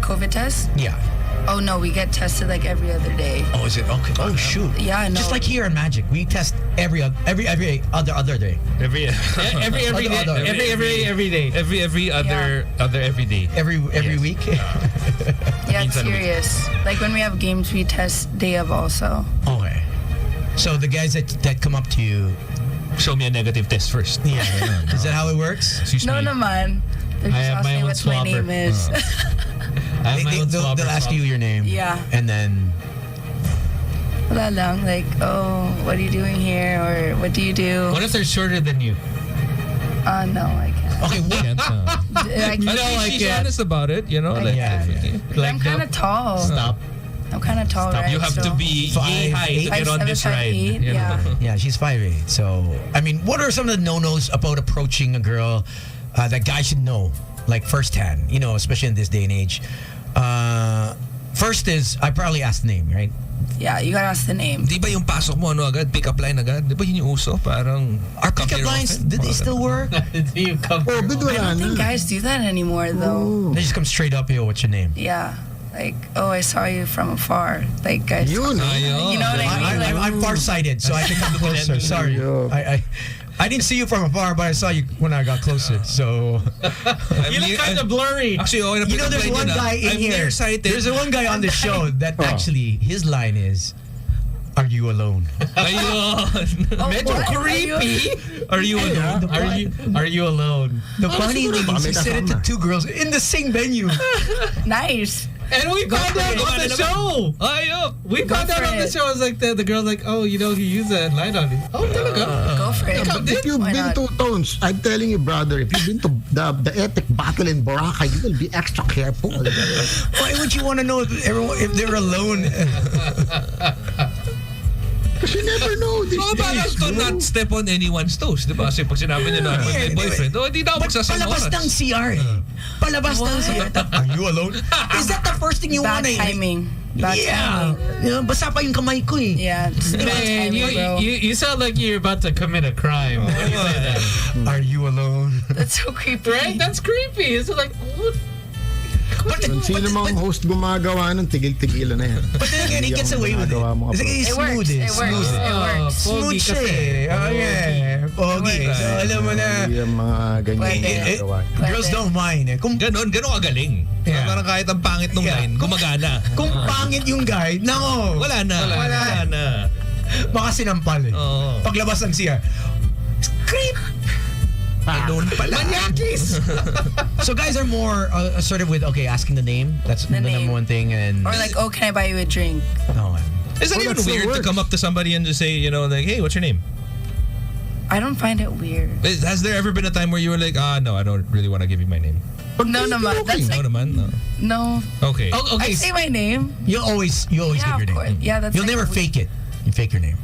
COVID test? Yeah. Oh no, we get tested like every other day. Oh, is it? Okay. Oh, shoot. Yeah, no. Just like here in Magic, we test every other day. Every day. Every other every day. Every week. Yeah, it's serious. Like when we have games, we test day of also. Okay. So the guys that come up to you, show me a negative test first. Yeah. Is that how it works? No naman. They're just asking what my name is. They'll ask you your name. Yeah. And then Wala lang. Like, oh, what are you doing here? Or what do you do? What if they're shorter than you? No, I can't. Okay, I can't. She's honest about it, you know. Like, I'm kind of tall. Stop. I'm kind of tall, right? You have to be yay high to get on this ride. You know? Yeah, she's 5'8". So, I mean, what are some of the no-nos about approaching a girl that guys should know, like firsthand, you know, especially in this day and age? First is, I probably ask the name, right? Yeah, you gotta ask the name. Di ba yung pasok mo ano agad, pick-up line agad? Di ba yun yung uso? Parang Are pick-up lines, did they still work? Do you come I don't think guys do that anymore, though. They just come straight up, yo, what's your name? Yeah. Like, oh, I saw you from afar. Like, guys. You know what I mean? Like, I'm farsighted, so I can come closer. Sorry. I didn't see you from afar, but I saw you when I got closer. So you look kind of blurry. Actually, you know, there's one guy in here. There's one guy on the show that actually his line is, "Are you alone?" Ayun. Medyo creepy. Are you alone? Are you alone? The funny thing is, he said it to two girls in the same venue. Nice. And we found out on the show. We found out on the show. It's like the girl's like, oh, you know, he used that line on it. Oh, talaga? Go for it. But if you've been to Tones, I'm telling you, brother, if you've been to the epic battle in Boracay, you will be extra careful. Why would you want to know if they're alone? Because you never know these So, days, to not step on anyone's toes, di ba? Kasi pag sinabi niya na may boyfriend, hindi na ako magsasama Palabas ng CR eh. Palabas ng CR. Are you alone? Is that the first thing you want to... Bad timing. Bad timing. Yeah. Basa pa yung kamay ko eh. Yeah. Man, you sound like you're about to commit a crime. When you say that. Are you alone? That's so creepy. Right? That's creepy. It's like, what? Kung sino mang host gumagawa nun, tigil-tigilan na yan. But then again, he gets away with it. It's smooth eh. It works. Smooth siya eh. Oh yeah. Pogi. So alam mo na. Yung mga ganyan. Girls don't mind eh. Kung ganon kagaling. Yeah. Parang kahit ang pangit nung line, gumagana. Kung pangit yung guy, nako. Wala na. Baka sinampal eh. Paglabas ng siya. Creep! Doon pala. Manyakis! So guys are more assertive with, okay, asking the name. That's the number one thing. And or like, oh, can I buy you a drink? No. Is it even weird to come up to somebody and just say, you know, like, hey, what's your name? I don't find it weird. Has there ever been a time where you were like, no, I don't really want to give you my name? No naman. That's like, no. Okay. Oh, okay. I say my name. You always give your name. Yeah, that's You'll never fake it. You fake your name.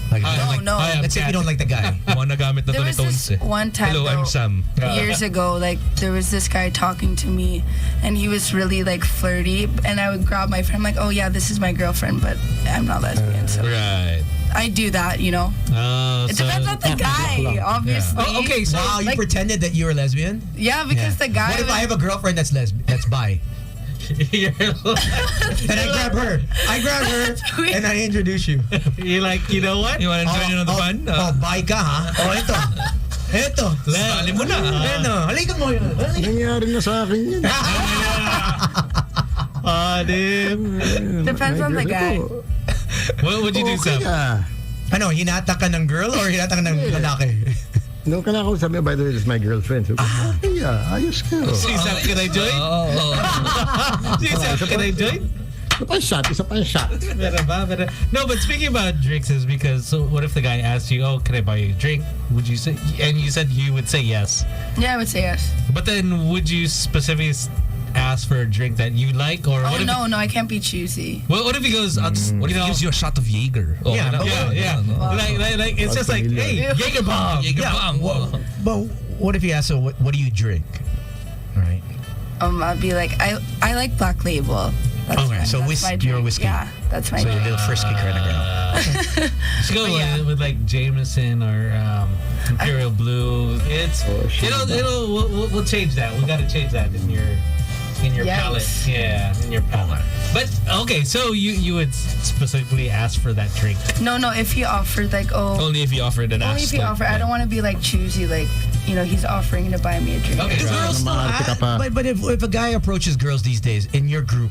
Like, no. Let's say you don't like the guy. There was this one time, hello, I'm Sam. Years ago, like there was this guy talking to me, and he was really like flirty. And I would grab my friend, I'm like, oh yeah, this is my girlfriend, but I'm not lesbian, so right. I do that, you know. It depends on the guy, obviously. Oh, okay, so wow, you pretended that you were lesbian? Yeah, because the guy. What if I have a girlfriend that's bi? And I grab her and I introduce you. You're like, you know what? You want to join in on the fun? Bye ka ha? Ito. Sali mo na. Halikan mo yun. Nangyari na sa akin yun. Depends on the guy. What would you do, Sam? Ano, hinata ka ng girl or hinata ka ng lalaki? Nung kanako sabi, by the way, this is my girlfriend. So, ayos ka. She said, can I join? She said, can I join? Isa pa yung shot. No, but speaking about drinks is because, so what if the guy asked you, oh, can I buy you a drink? Would you say, and you said you would say yes. Yeah, I would say yes. But then would you specifically ask for a drink that you like? Or what if no, I can't be choosy. Well, what if he goes, what if he gives you a shot of Jaeger? Oh, yeah. Wow. Like it's just like, hey, Jaeger bomb. But what if he asks, so what do you drink? Right. I'd be like, I like Black Label. That's so my your drink. whiskey. Yeah, that's my So you're a drink. little frisky kind of girl. Just go with like Jameson or Imperial Blue. It's we'll change that. We got to change that in your palate. Yeah, in your palate. But okay, so you would specifically ask for that drink. No, if he offered like only if he offered an only if he offered. I don't want to be like choosy, like he's offering to buy me a drink. Okay, girls but if a guy approaches girls these days in your group,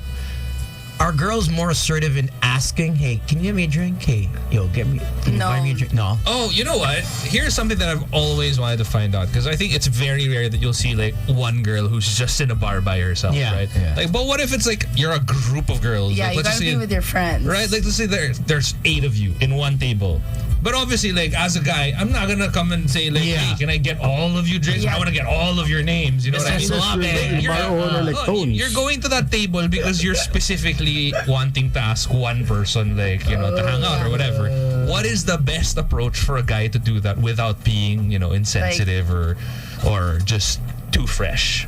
are girls more assertive in asking, hey, can you get me a drink? Hey, can you buy me a drink? No. Oh, you know what? Here's something that I've always wanted to find out, because I think it's very rare that you'll see like one girl who's just in a bar by herself, right? Yeah. Like, but what if it's like you're a group of girls? Yeah, like, you gotta be with your friends. Right? Like, let's say there's 8 of you in one table. But obviously, like, as a guy, I'm not gonna come and say, like, hey, can I get all of you drinks? I want to get all of your names. You know what I mean? You're going to that table because you're specifically wanting to ask one person, like, to hang out or whatever. What is the best approach for a guy to do that without being, insensitive or just too fresh?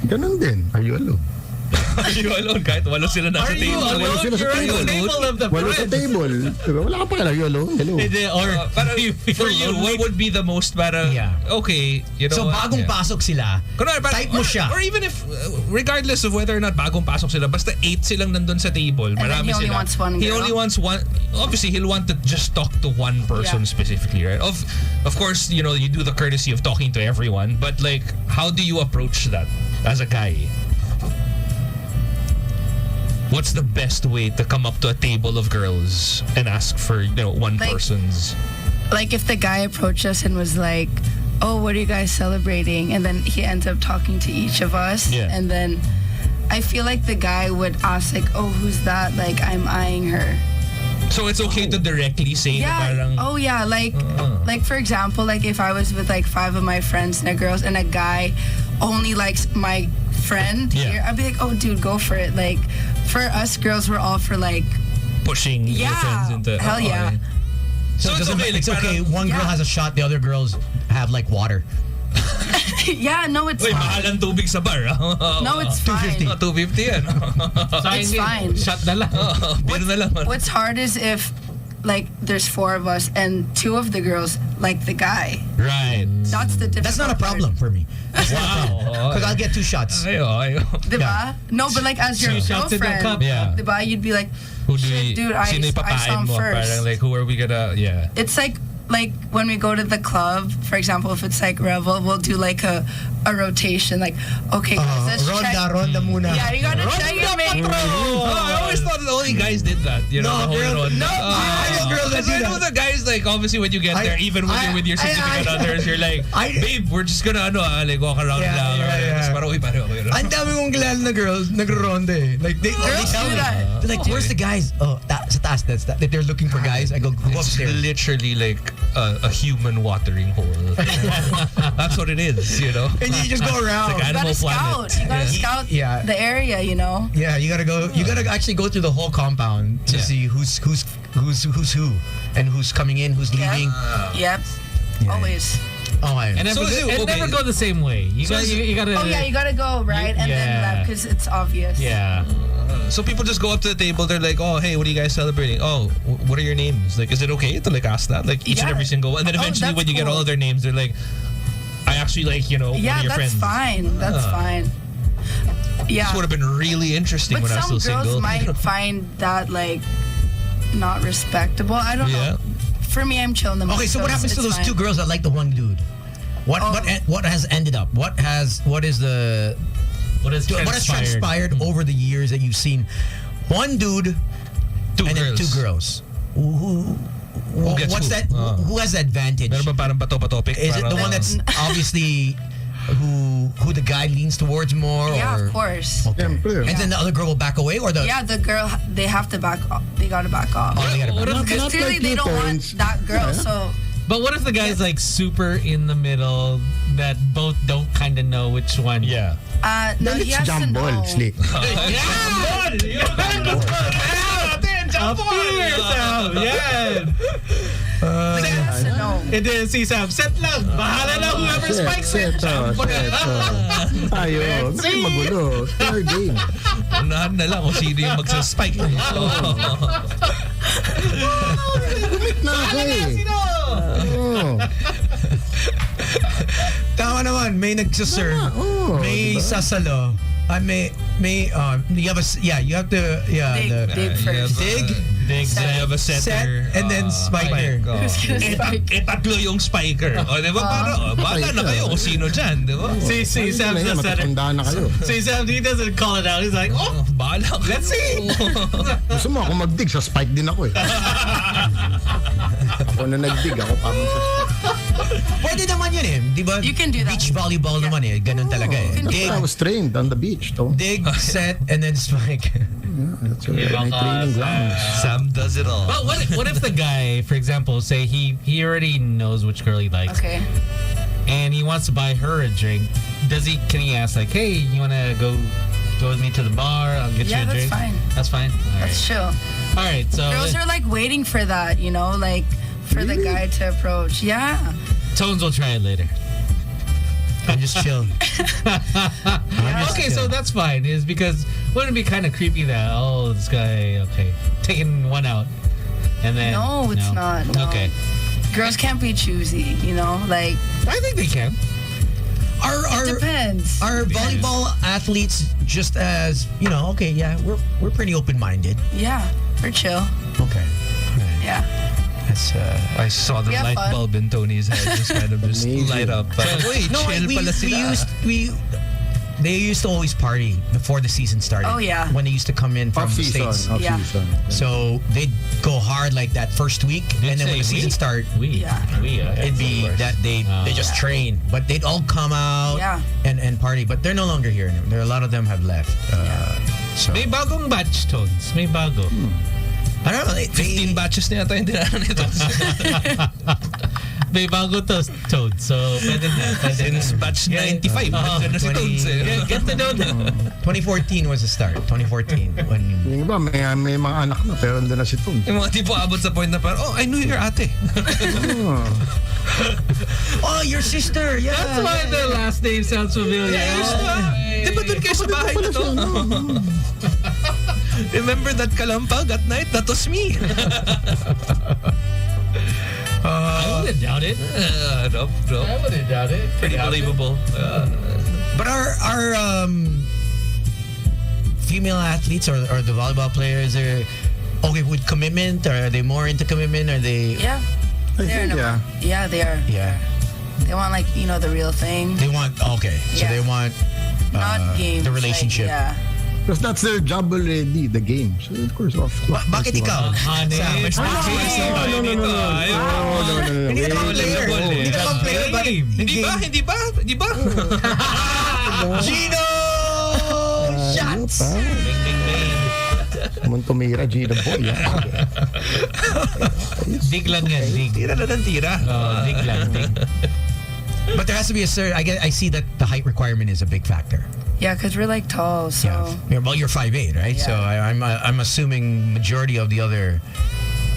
Ganun din. Are you alone? Are you alone? Kahit wala sila nasa table. Wala sila sa table. Wala sa table. Wala ka pa kaya. Are you alone? Hello. For you, what would be the most okay, So bagong pasok sila. Type mo siya. Or even if, regardless of whether or not bagong pasok sila, basta 8 silang nandun sa table. Marami he only sila. wants one girl. He only wants one. Obviously, he'll want to just talk to one person specifically, right? Of course, you do the courtesy of talking to everyone, but like, how do you approach that as a guy? What's the best way to come up to a table of girls and ask for, one person's? Like if the guy approached us and was like, oh, what are you guys celebrating? And then he ends up talking to each of us. Yeah. And then I feel like the guy would ask like, oh, who's that? Like, I'm eyeing her. So it's okay to directly say parang, oh yeah, like for example, like if I was with like 5 of my friends and girls and a guy only likes my friend here, I'd be like, oh dude, go for it. Like for us girls, we're all for like pushing your friends into hell yeah. So it's okay. One girl has a shot, the other girls have like water. Yeah, no, it's fine. fine. Mahal ang tubig sa bar. No, it's fine. 250 yan. It's fine. Shot na lang. Beer na lang. What's hard is if like there's 4 of us and 2 of the girls like the guy. Right. That's the difficult That's not a problem for me. Wow. Because I'll get 2 shots. Diba? No, but like as your girlfriend, diba, you'd be like, dude, I saw him first. Parang like, who are we gonna, It's like when we go to the club, for example, if it's like Revel, we'll do like a rotation. Like, okay, guys, let's check. Ronda muna. Yeah, you gotta check your mate. I always thought that only guys did that. No, girls that do I know that. the guys, like, obviously when you get there, even when you're with your significant others, you're like, babe, we're just gonna like walk around lang. Tapos parang, uy, pareho. Ang dami kong kilala na girls, nagro-ronda eh. Like, they tell me. They're like, where's the guys? Oh, sa taas, that's that. If they're looking for guys, I go upstairs. It's literally like a human watering hole. That's what it is, And you just go around. It's like Animal Planet. You gotta scout the area, Yeah, you gotta go. You gotta actually go through the whole compound to see who's who and who's coming in, who's leaving. Yep. Always. Oh, and never go the same way. You gotta. Oh yeah, you gotta go right and then left because it's obvious. Yeah. So people just go up to the table. They're like, "Oh, hey, what are you guys celebrating? Oh, what are your names? Like, is it okay to like ask that? Like each and every single one." And then eventually, when you get all of their names, they're like, "I actually like one of your friends." Yeah, that's fine. That's fine. Yeah. This would have been really interesting when I was still single. But some girls might find that like not respectable. I don't know. For me, I'm chilling them. Okay, so what happens to those 2 girls that like the one dude? What has ended up? What has transpired over the years that you've seen? One dude, 2 and girls. Then 2 girls. What's that? Who has the advantage? Meron ba parang bato-batopik? Is it the one that's obviously who the guy leans towards more? Yeah, or? of course. Okay. And then the other girl will back away, or the Yeah, the girl, they have to back off. They gotta back off. Oh, they gotta back off. Because Not clearly like they don't want U-turns. that girl, so... But what if the guy's like super in the middle that both don't kind of know which one? Yeah. No, Then he it's has to jump know. ball, Slick. Yan! He has to know. And then si Sam, set lang. Bahala na whoever spikes it. Jump ball. Tayo. Let's Hindi see. magulo. Fair game. Unahan na lang kung sino yung magsaspike. Gumit na ako eh. Oo. Tama naman, may nagsaserve. May diba? sasalo. You have to Dig first. dig, Then you have a setter. set, and then spiker. Tatlo yung spiker. O, di ba? Bahala na kayo kung sino dyan, di ba? Si Sam's the setter. Matanda na kayo. Si Sam, he doesn't call it out. He's like, oh, Bahala ka. let's see. Gusto mo ako mag-dig, sa spike din ako eh. Ako na nag-dig, ako parang sa spike. Pwede naman yun eh. Di ba? You can do that. Beach volleyball naman eh. Ganun talaga eh. Dig, I was trained on the beach, though. dig, set, and then spike. That's my training grounds. Sam does it all. But what if the guy, for example, say he already knows which girl he likes, Okay. and he wants to buy her a drink? Can he ask like, hey, you wanna go with me to the bar? I'll get you a Yeah, drink. that's fine. That's fine. All That's right. chill. All right. So Girls are like waiting for that, you know, like for the guy to approach. Yeah. Tones will try it later. I'm just chill. Okay, so that's fine. Is because wouldn't it be kind of creepy that this guy taking one out, and then No, it's not. No. Okay, Girls can't be choosy, you know, like I think they can. it depends. Are volleyball athletes just as, okay, yeah, we're pretty open-minded. Yeah, we're chill. Okay. Yeah. That's I saw the We have light fun. bulb in Tony's head just kind of just light up. Wait, chill pala sila. They used to always party before the season started. Oh, yeah. When they used to come in from the Off-season. States. Off-season. So they'd go hard like that first week, and then when the season start, it'd be that they just train, but they'd all come out and party. But they're no longer here anymore. There, a lot of them have left. So May bagong batch, Tones. May bago. I don't know. 15 batches na yata yung dinaanan nito. May bago Tones. So pwede na. Since batch 95, nandiyan na si Tones eh. Get to know them. 2014 was the start. 2014 when Yung iba, may mga anak na, pero nandun na si Tom. Yung mga tipo abot sa point na parang, I knew your ate. Oh, your sister. Yeah. That's why the last name sounds familiar. Di ba doon kayo sa bahay na to? Remember that kalampag at night? That was me. I wouldn't doubt it. No. I wouldn't doubt it. Pretty believable. But our female athletes or the volleyball players are okay with commitment? Or are they more into commitment? Are they? Yeah. Yeah, they are. Yeah. They want the real thing. They want So Yeah. they want Not games. the relationship. Yeah. Because that's their job already, the game. So of course, Bakit ikaw? Honey. Sam, No. Hindi ka naman player. Hindi ka naman player. Hindi ba? Gino! Shots! Naman tumira, Gino boy. Dig lang yan. Dig. Tira na ng tira. Dig lang. Dig. But there has to be I see that the height requirement is a big factor. Yeah, because we're like tall, so. Yeah. Well, you're 5'8", right? Yeah. So I'm assuming majority of the other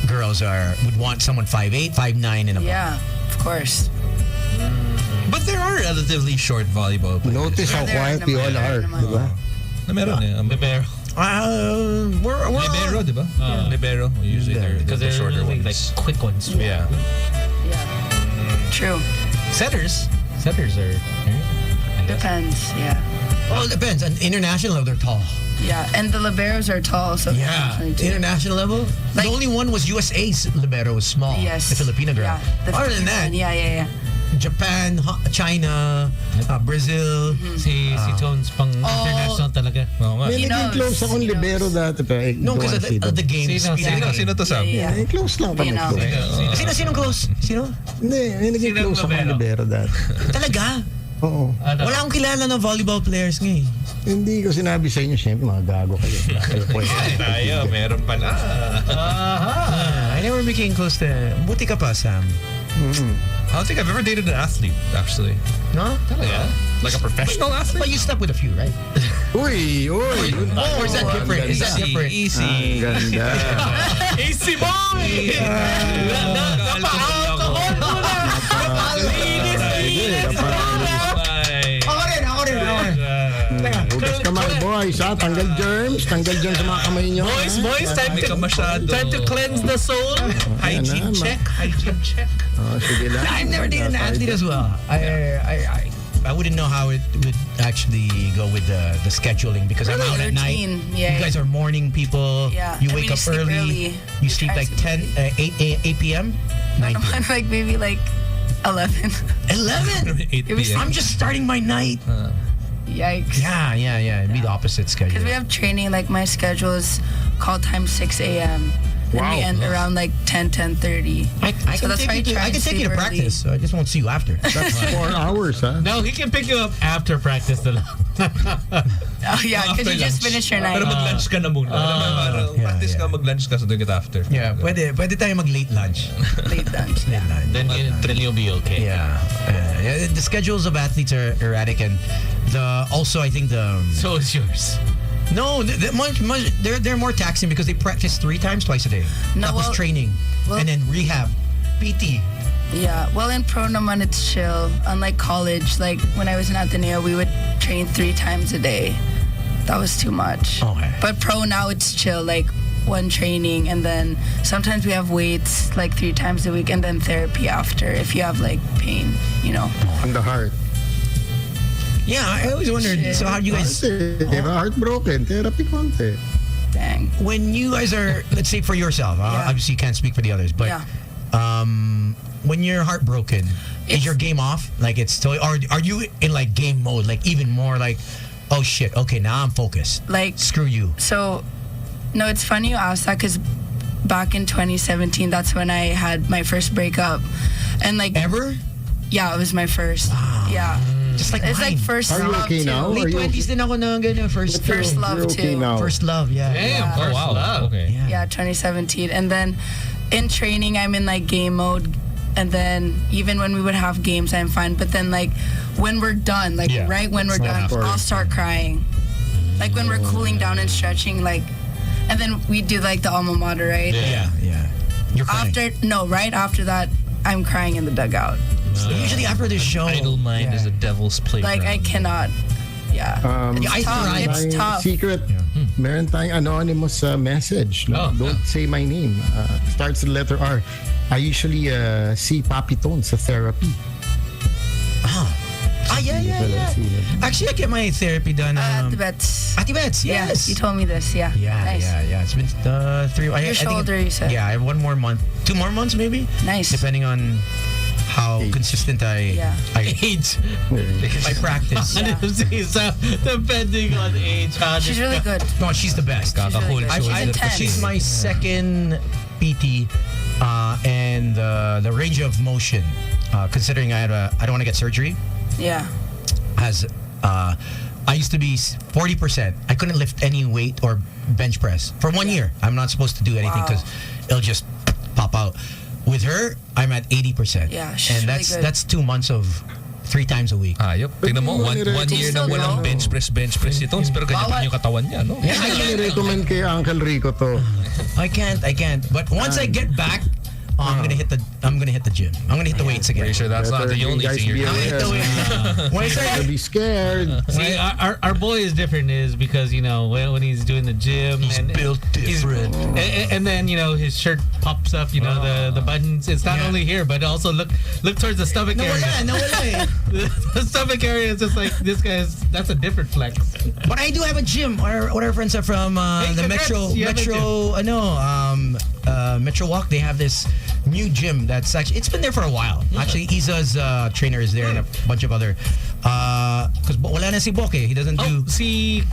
girls would want someone 5'8", 5'9", and above. Yeah, of course. But there are relatively short volleyball players. Notice how quiet we all are, di ba? Na meron eh. Libero. We're Libero, di ba? Libero. Usually Because they're they're shorter really, ones. like quick ones. Yeah. True. Setters are. Depends, yeah. Well, it depends. On international level, they're tall. Yeah, and the liberos are tall, so International level? The only one was USA's libero was small. Yes. The Filipino girl. Yeah, the Other than that, yeah. Japan, China, Brazil. Si Tones pang international talaga. May naging close akong libero dati. No, because of the games. Sino to, Sam? Yeah. Close lang kami. Sino close? Sino? Hindi, may naging close akong libero dati. Talaga? Oo. Wala akong kilala ng volleyball players ngayon. Hindi ko sinabi sa inyo, siyempre, mga gago kayo. Tayo, meron pala. I never became close to... Buti ka pa, Sam. I don't think I've ever dated an athlete, actually. No? Yeah. Like a professional athlete? But you slept with a few, right? Uy! Or is that different? Is that different? Easy. Ang ganda. Easy boy! Napa-alcohol mo na! Linis! Ako rin. Hugas kamay, boys, ha? Tanggal germs sa mga kamay nyo. Boys, time to cleanse the soul. Hygiene check. Oh, sige lang. I've never dated an athlete as well. I wouldn't know how it would actually go with the scheduling because I'm out at night. Yeah. You guys are morning people. Yeah. You wake up sleep early. You sleep like 8 p.m. 9 p.m. I'm like maybe like 11. 11? 8 p.m. I'm just starting my night. Yikes. Yeah. It'd be the opposite schedule. Because we have training, like my schedule is call time 6 a.m. And we end around like 10:30. I can take you to practice, so I just won't see you after. That's 4 hours, huh? No, he can pick you up after practice. Oh yeah, because you just finished your night. Pero mag-lunch ka na muna. Practice ka, mag-lunch ka, so do it after. Yeah, pwede tayo mag-late lunch. Late lunch. Then you'll be okay. Yeah. The schedules of athletes are erratic, and also I think So is yours. No, they're more taxing because they practice 3 times twice a day. No, Tapos training, and then rehab, PT. Yeah, well in pro naman it's chill. Unlike college, like when I was in Ateneo, we would train 3 times a day. That was too much. Okay. But pro now it's chill, like one training and then sometimes we have weights like 3 times a week and then therapy after if you have like pain, you know. On the heart. Yeah, I always wondered, so how do you guys... Heartbroken, therapy konti. Dang. When you guys are, let's say for yourself, obviously you can't speak for the others, but when you're heartbroken, is your game off? Like it's totally, or are you in like game mode, like even more like, oh shit, okay, now I'm focused. Like, screw you. So, no, it's funny you asked that because back in 2017, that's when I had my first breakup. And like... Ever? Yeah, it was my first. Wow. Yeah. Just like it's mine. like first Are you love okay too. now? Late 20s din ako na ganun, first love You're okay too. now. First love, yeah. Damn, first love. Okay. Yeah, 2017. And then in training, I'm in like game mode. And then even when we would have games, I'm fine. But then like when we're done, like right when we're done, I'll start crying. Like when we're cooling down and stretching, like, and then we do like the alma mater, right? Yeah. You're crying. Right after that, I'm crying in the dugout. Usually after this show, idle mind is the devil's playground. Like I cannot. Yeah. It's tough. Secret. Meron tayong anonymous message. No? Don't say my name. Starts with the letter R. I usually see Papi Tone sa therapy. Yeah. Actually, I get my therapy done. Ate Bets. Ate Bets, yes. You told me this, yeah. Nice. Yeah. It's been 3. Your shoulder, you said. Yeah, I have 1 more month. 2 more months, maybe. Nice. Depending on how consistent I age. I practice. So, depending on age. She's really good. No, she's the best. She's my second PT, and the range of motion, considering I don't want to get surgery. Yeah. I used to be 40%. I couldn't lift any weight or bench press for 1 year. I'm not supposed to do anything because it'll just pop out. With her, I'm at 80%. Yeah, she's and really good. that's 2 months of 3 times a week. Yup. Tingnan mo, one year na walang bench press ito. Pero ganyan pa yung katawan niya, no? Yeah, I recommend kay Uncle Rico to. I can't. But once I get back, I'm gonna hit the gym. I'm gonna hit the weights again. Pretty sure that's not the only thing you're doing. When I start be scared. See, our boy is different is because, you know, when he's doing the gym, he's built different. And then, you know, his shirt pops up, you know, the buttons. It's not only here, but also look towards the stomach area. No way. The stomach area is just like, that's a different flex. But I do have a gym. What our friends are from the Metro Walk. They have this new gym that's actually, it's been there for a while. Actually, Isa's trainer is there and a bunch of other Because wala na si Boke. He doesn't do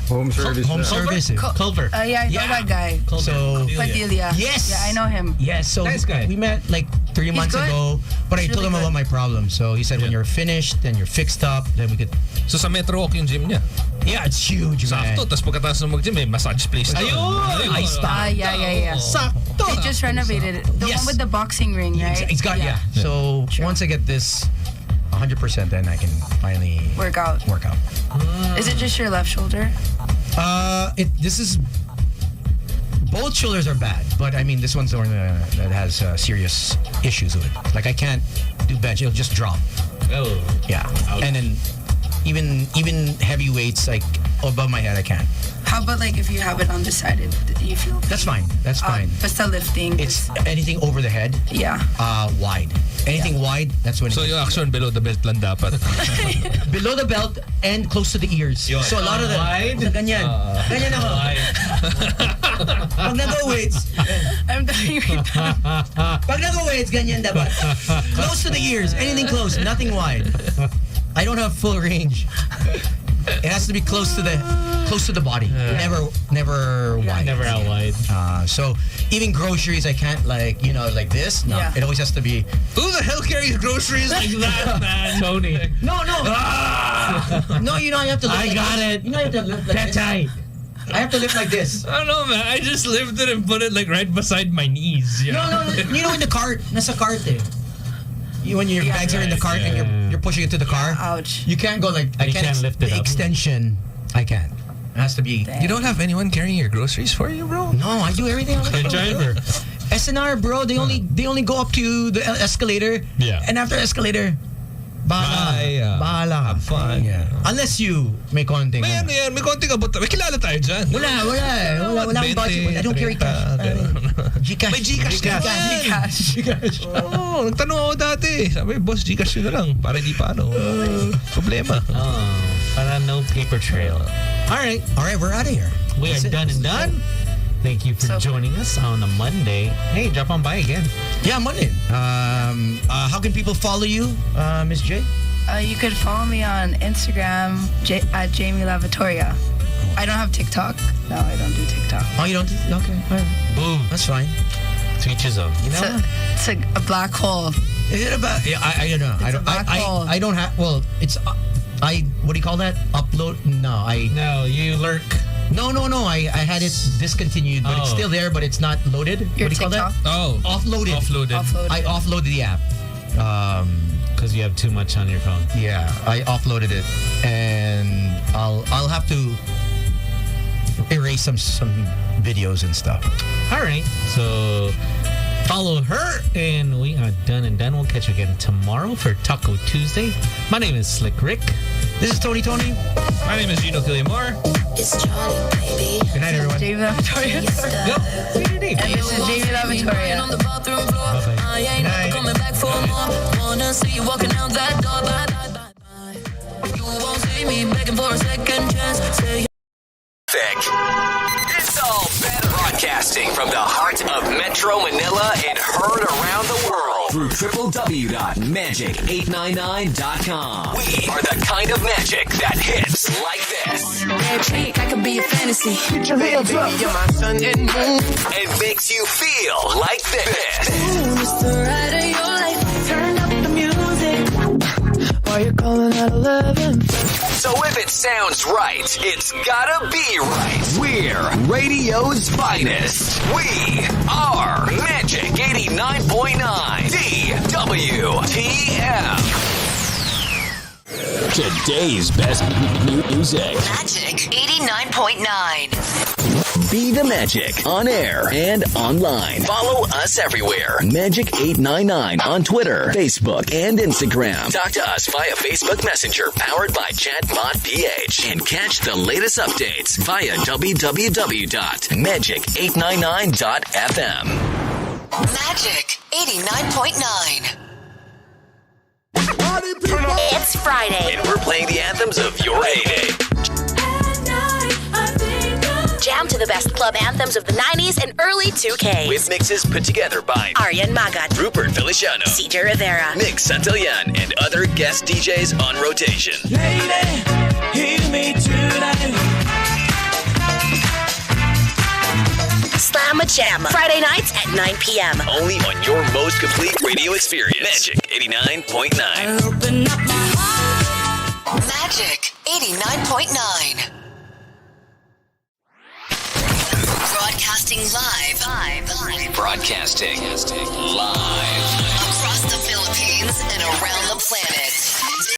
home service. Home service. Culver. Yeah, I know that guy. So Padilla. yes. Yeah, I know him. Yes. So Nice guy. we met like 3 months good. ago. But I He's told him really about my problem. So he said when you're finished and you're fixed up, then we could. So sa Metro Walk yung gym niya. Yeah, it's huge, man. Sakto. Tapos pagkatapos ng mag-gym, may massage place. Ayun! I stopped. Yeah. Sakto. They just renovated it. The one with the boxing ring, right? It's got So once I get this 100%, then I can finally Work out. Is it just your left shoulder? This is both shoulders are bad, but I mean this one's the one that has serious issues with it. Like I can't do bench; it'll just drop. Oh. Yeah, and then even heavy weights like above my head, I can't. How about like if you have it undecided? Do you feel That's fine. That's fine. Basta lifting. It's anything over the head. Yeah. Wide. Anything wide, that's when. So yung action below the belt lang dapat. Below the belt and close to the ears. Yun. So a lot of the Wide? ganyan. Ganyan ako. Pag nag-weights, I'm doing pag nag-weights, ganyan dapat. Close to the ears. Anything close, nothing wide. I don't have full range. It has to be close to the body. Never wide. Never out wide. So even groceries, I can't like this. No, Yeah. it always has to be. Who the hell carries groceries like that, man? Tony. No. No, I have to. Lift I got it. You know, I have to lift like That's this. tight. I have to lift like this. I don't know, man. I just lifted and put it like right beside my knees. You know? No. You know, in the cart, nasa cart eh. When your bags are in the cart and you're pushing it to the car. Ouch. You can't go like I can't lift it the up. extension. I can't. It has to be. You don't have anyone carrying your groceries for you, bro? No, I do everything on The my own. driver. SNR, bro. They only go up to the escalator. Yeah. And after escalator, bahala. Have fun. Yeah. Unless you may konting. May ano yan, may konting abot. May kilala tayo dyan. Wala akong budget. I don't carry cash. Gcash. May Gcash ka. Gcash. Oo, nagtanong ako dati. Sabi, boss, Gcash yun na lang. Para hindi pa problema. Para no paper trail. All right, we're out of here. We are done and done. Thank you for joining us on a Monday. Hey, drop on by again. Yeah, Monday. How can people follow you, Miss J? You could follow me on Instagram at Jamie Lavatoria. I don't have TikTok. No, I don't do TikTok. Oh, you don't? Okay. All right. Boom. That's fine. To each his own. You know It's a black hole. Is it about? Yeah, I don't know. It's a black hole. I don't have. Well, it's. What do you call that? Upload? No, No, you lurk. No. I had it discontinued, but it's still there, but it's not loaded. Your what do you call that? Oh. Offloaded. I offloaded the app. Because you have too much on your phone. Yeah, I offloaded it, and I'll have to erase some videos and stuff. All right. So follow her, and we are done and done. We'll catch you again tomorrow for Taco Tuesday. My name is Slick Rick. This is Tony. My name is Gino Killiamore. It's Johnny, baby. Good night, everyone. Jamie Lavatoria. Yep. And this is Jamie Lavatoria. On the bathroom floor. I ain't never coming back for more. Wanna see you walking out that door. Bye. You won't see me begging for a second chance. Say Thick. It's all better. Broadcasting from the heart of Metro Manila and heard around the world through www.magic899.com. We are the kind of magic that hits like this. Magic, I could be a fantasy. Get your hands up. You're my sun and moon. And makes you feel like this. Ooh, it's the ride of your life. Turn up the music. While you're calling at 11. So if it sounds right, it's gotta be right. We're radio's finest. We are Magic 89.9 DWTM. Today's best music. Magic 89.9. Be the Magic on air and online. Follow us everywhere. Magic 899 on Twitter, Facebook, and Instagram. Talk to us via Facebook Messenger powered by Chatbot PH. And catch the latest updates via www.magic899.fm. Magic 89.9. It's Friday. And we're playing the anthems of your heyday. Jam to the best club anthems of the 90s and early 2K. With mixes put together by Aryan Magat, Rupert Feliciano, CJ Rivera, Nick Santillan, and other guest DJs on rotation. Lady, Hear me tonight. Slamma Jamma. Friday nights at 9 p.m. Only on your most complete radio experience. Magic 89.9. Magic 89.9. Broadcasting live. Broadcasting live across the Philippines and around the planet.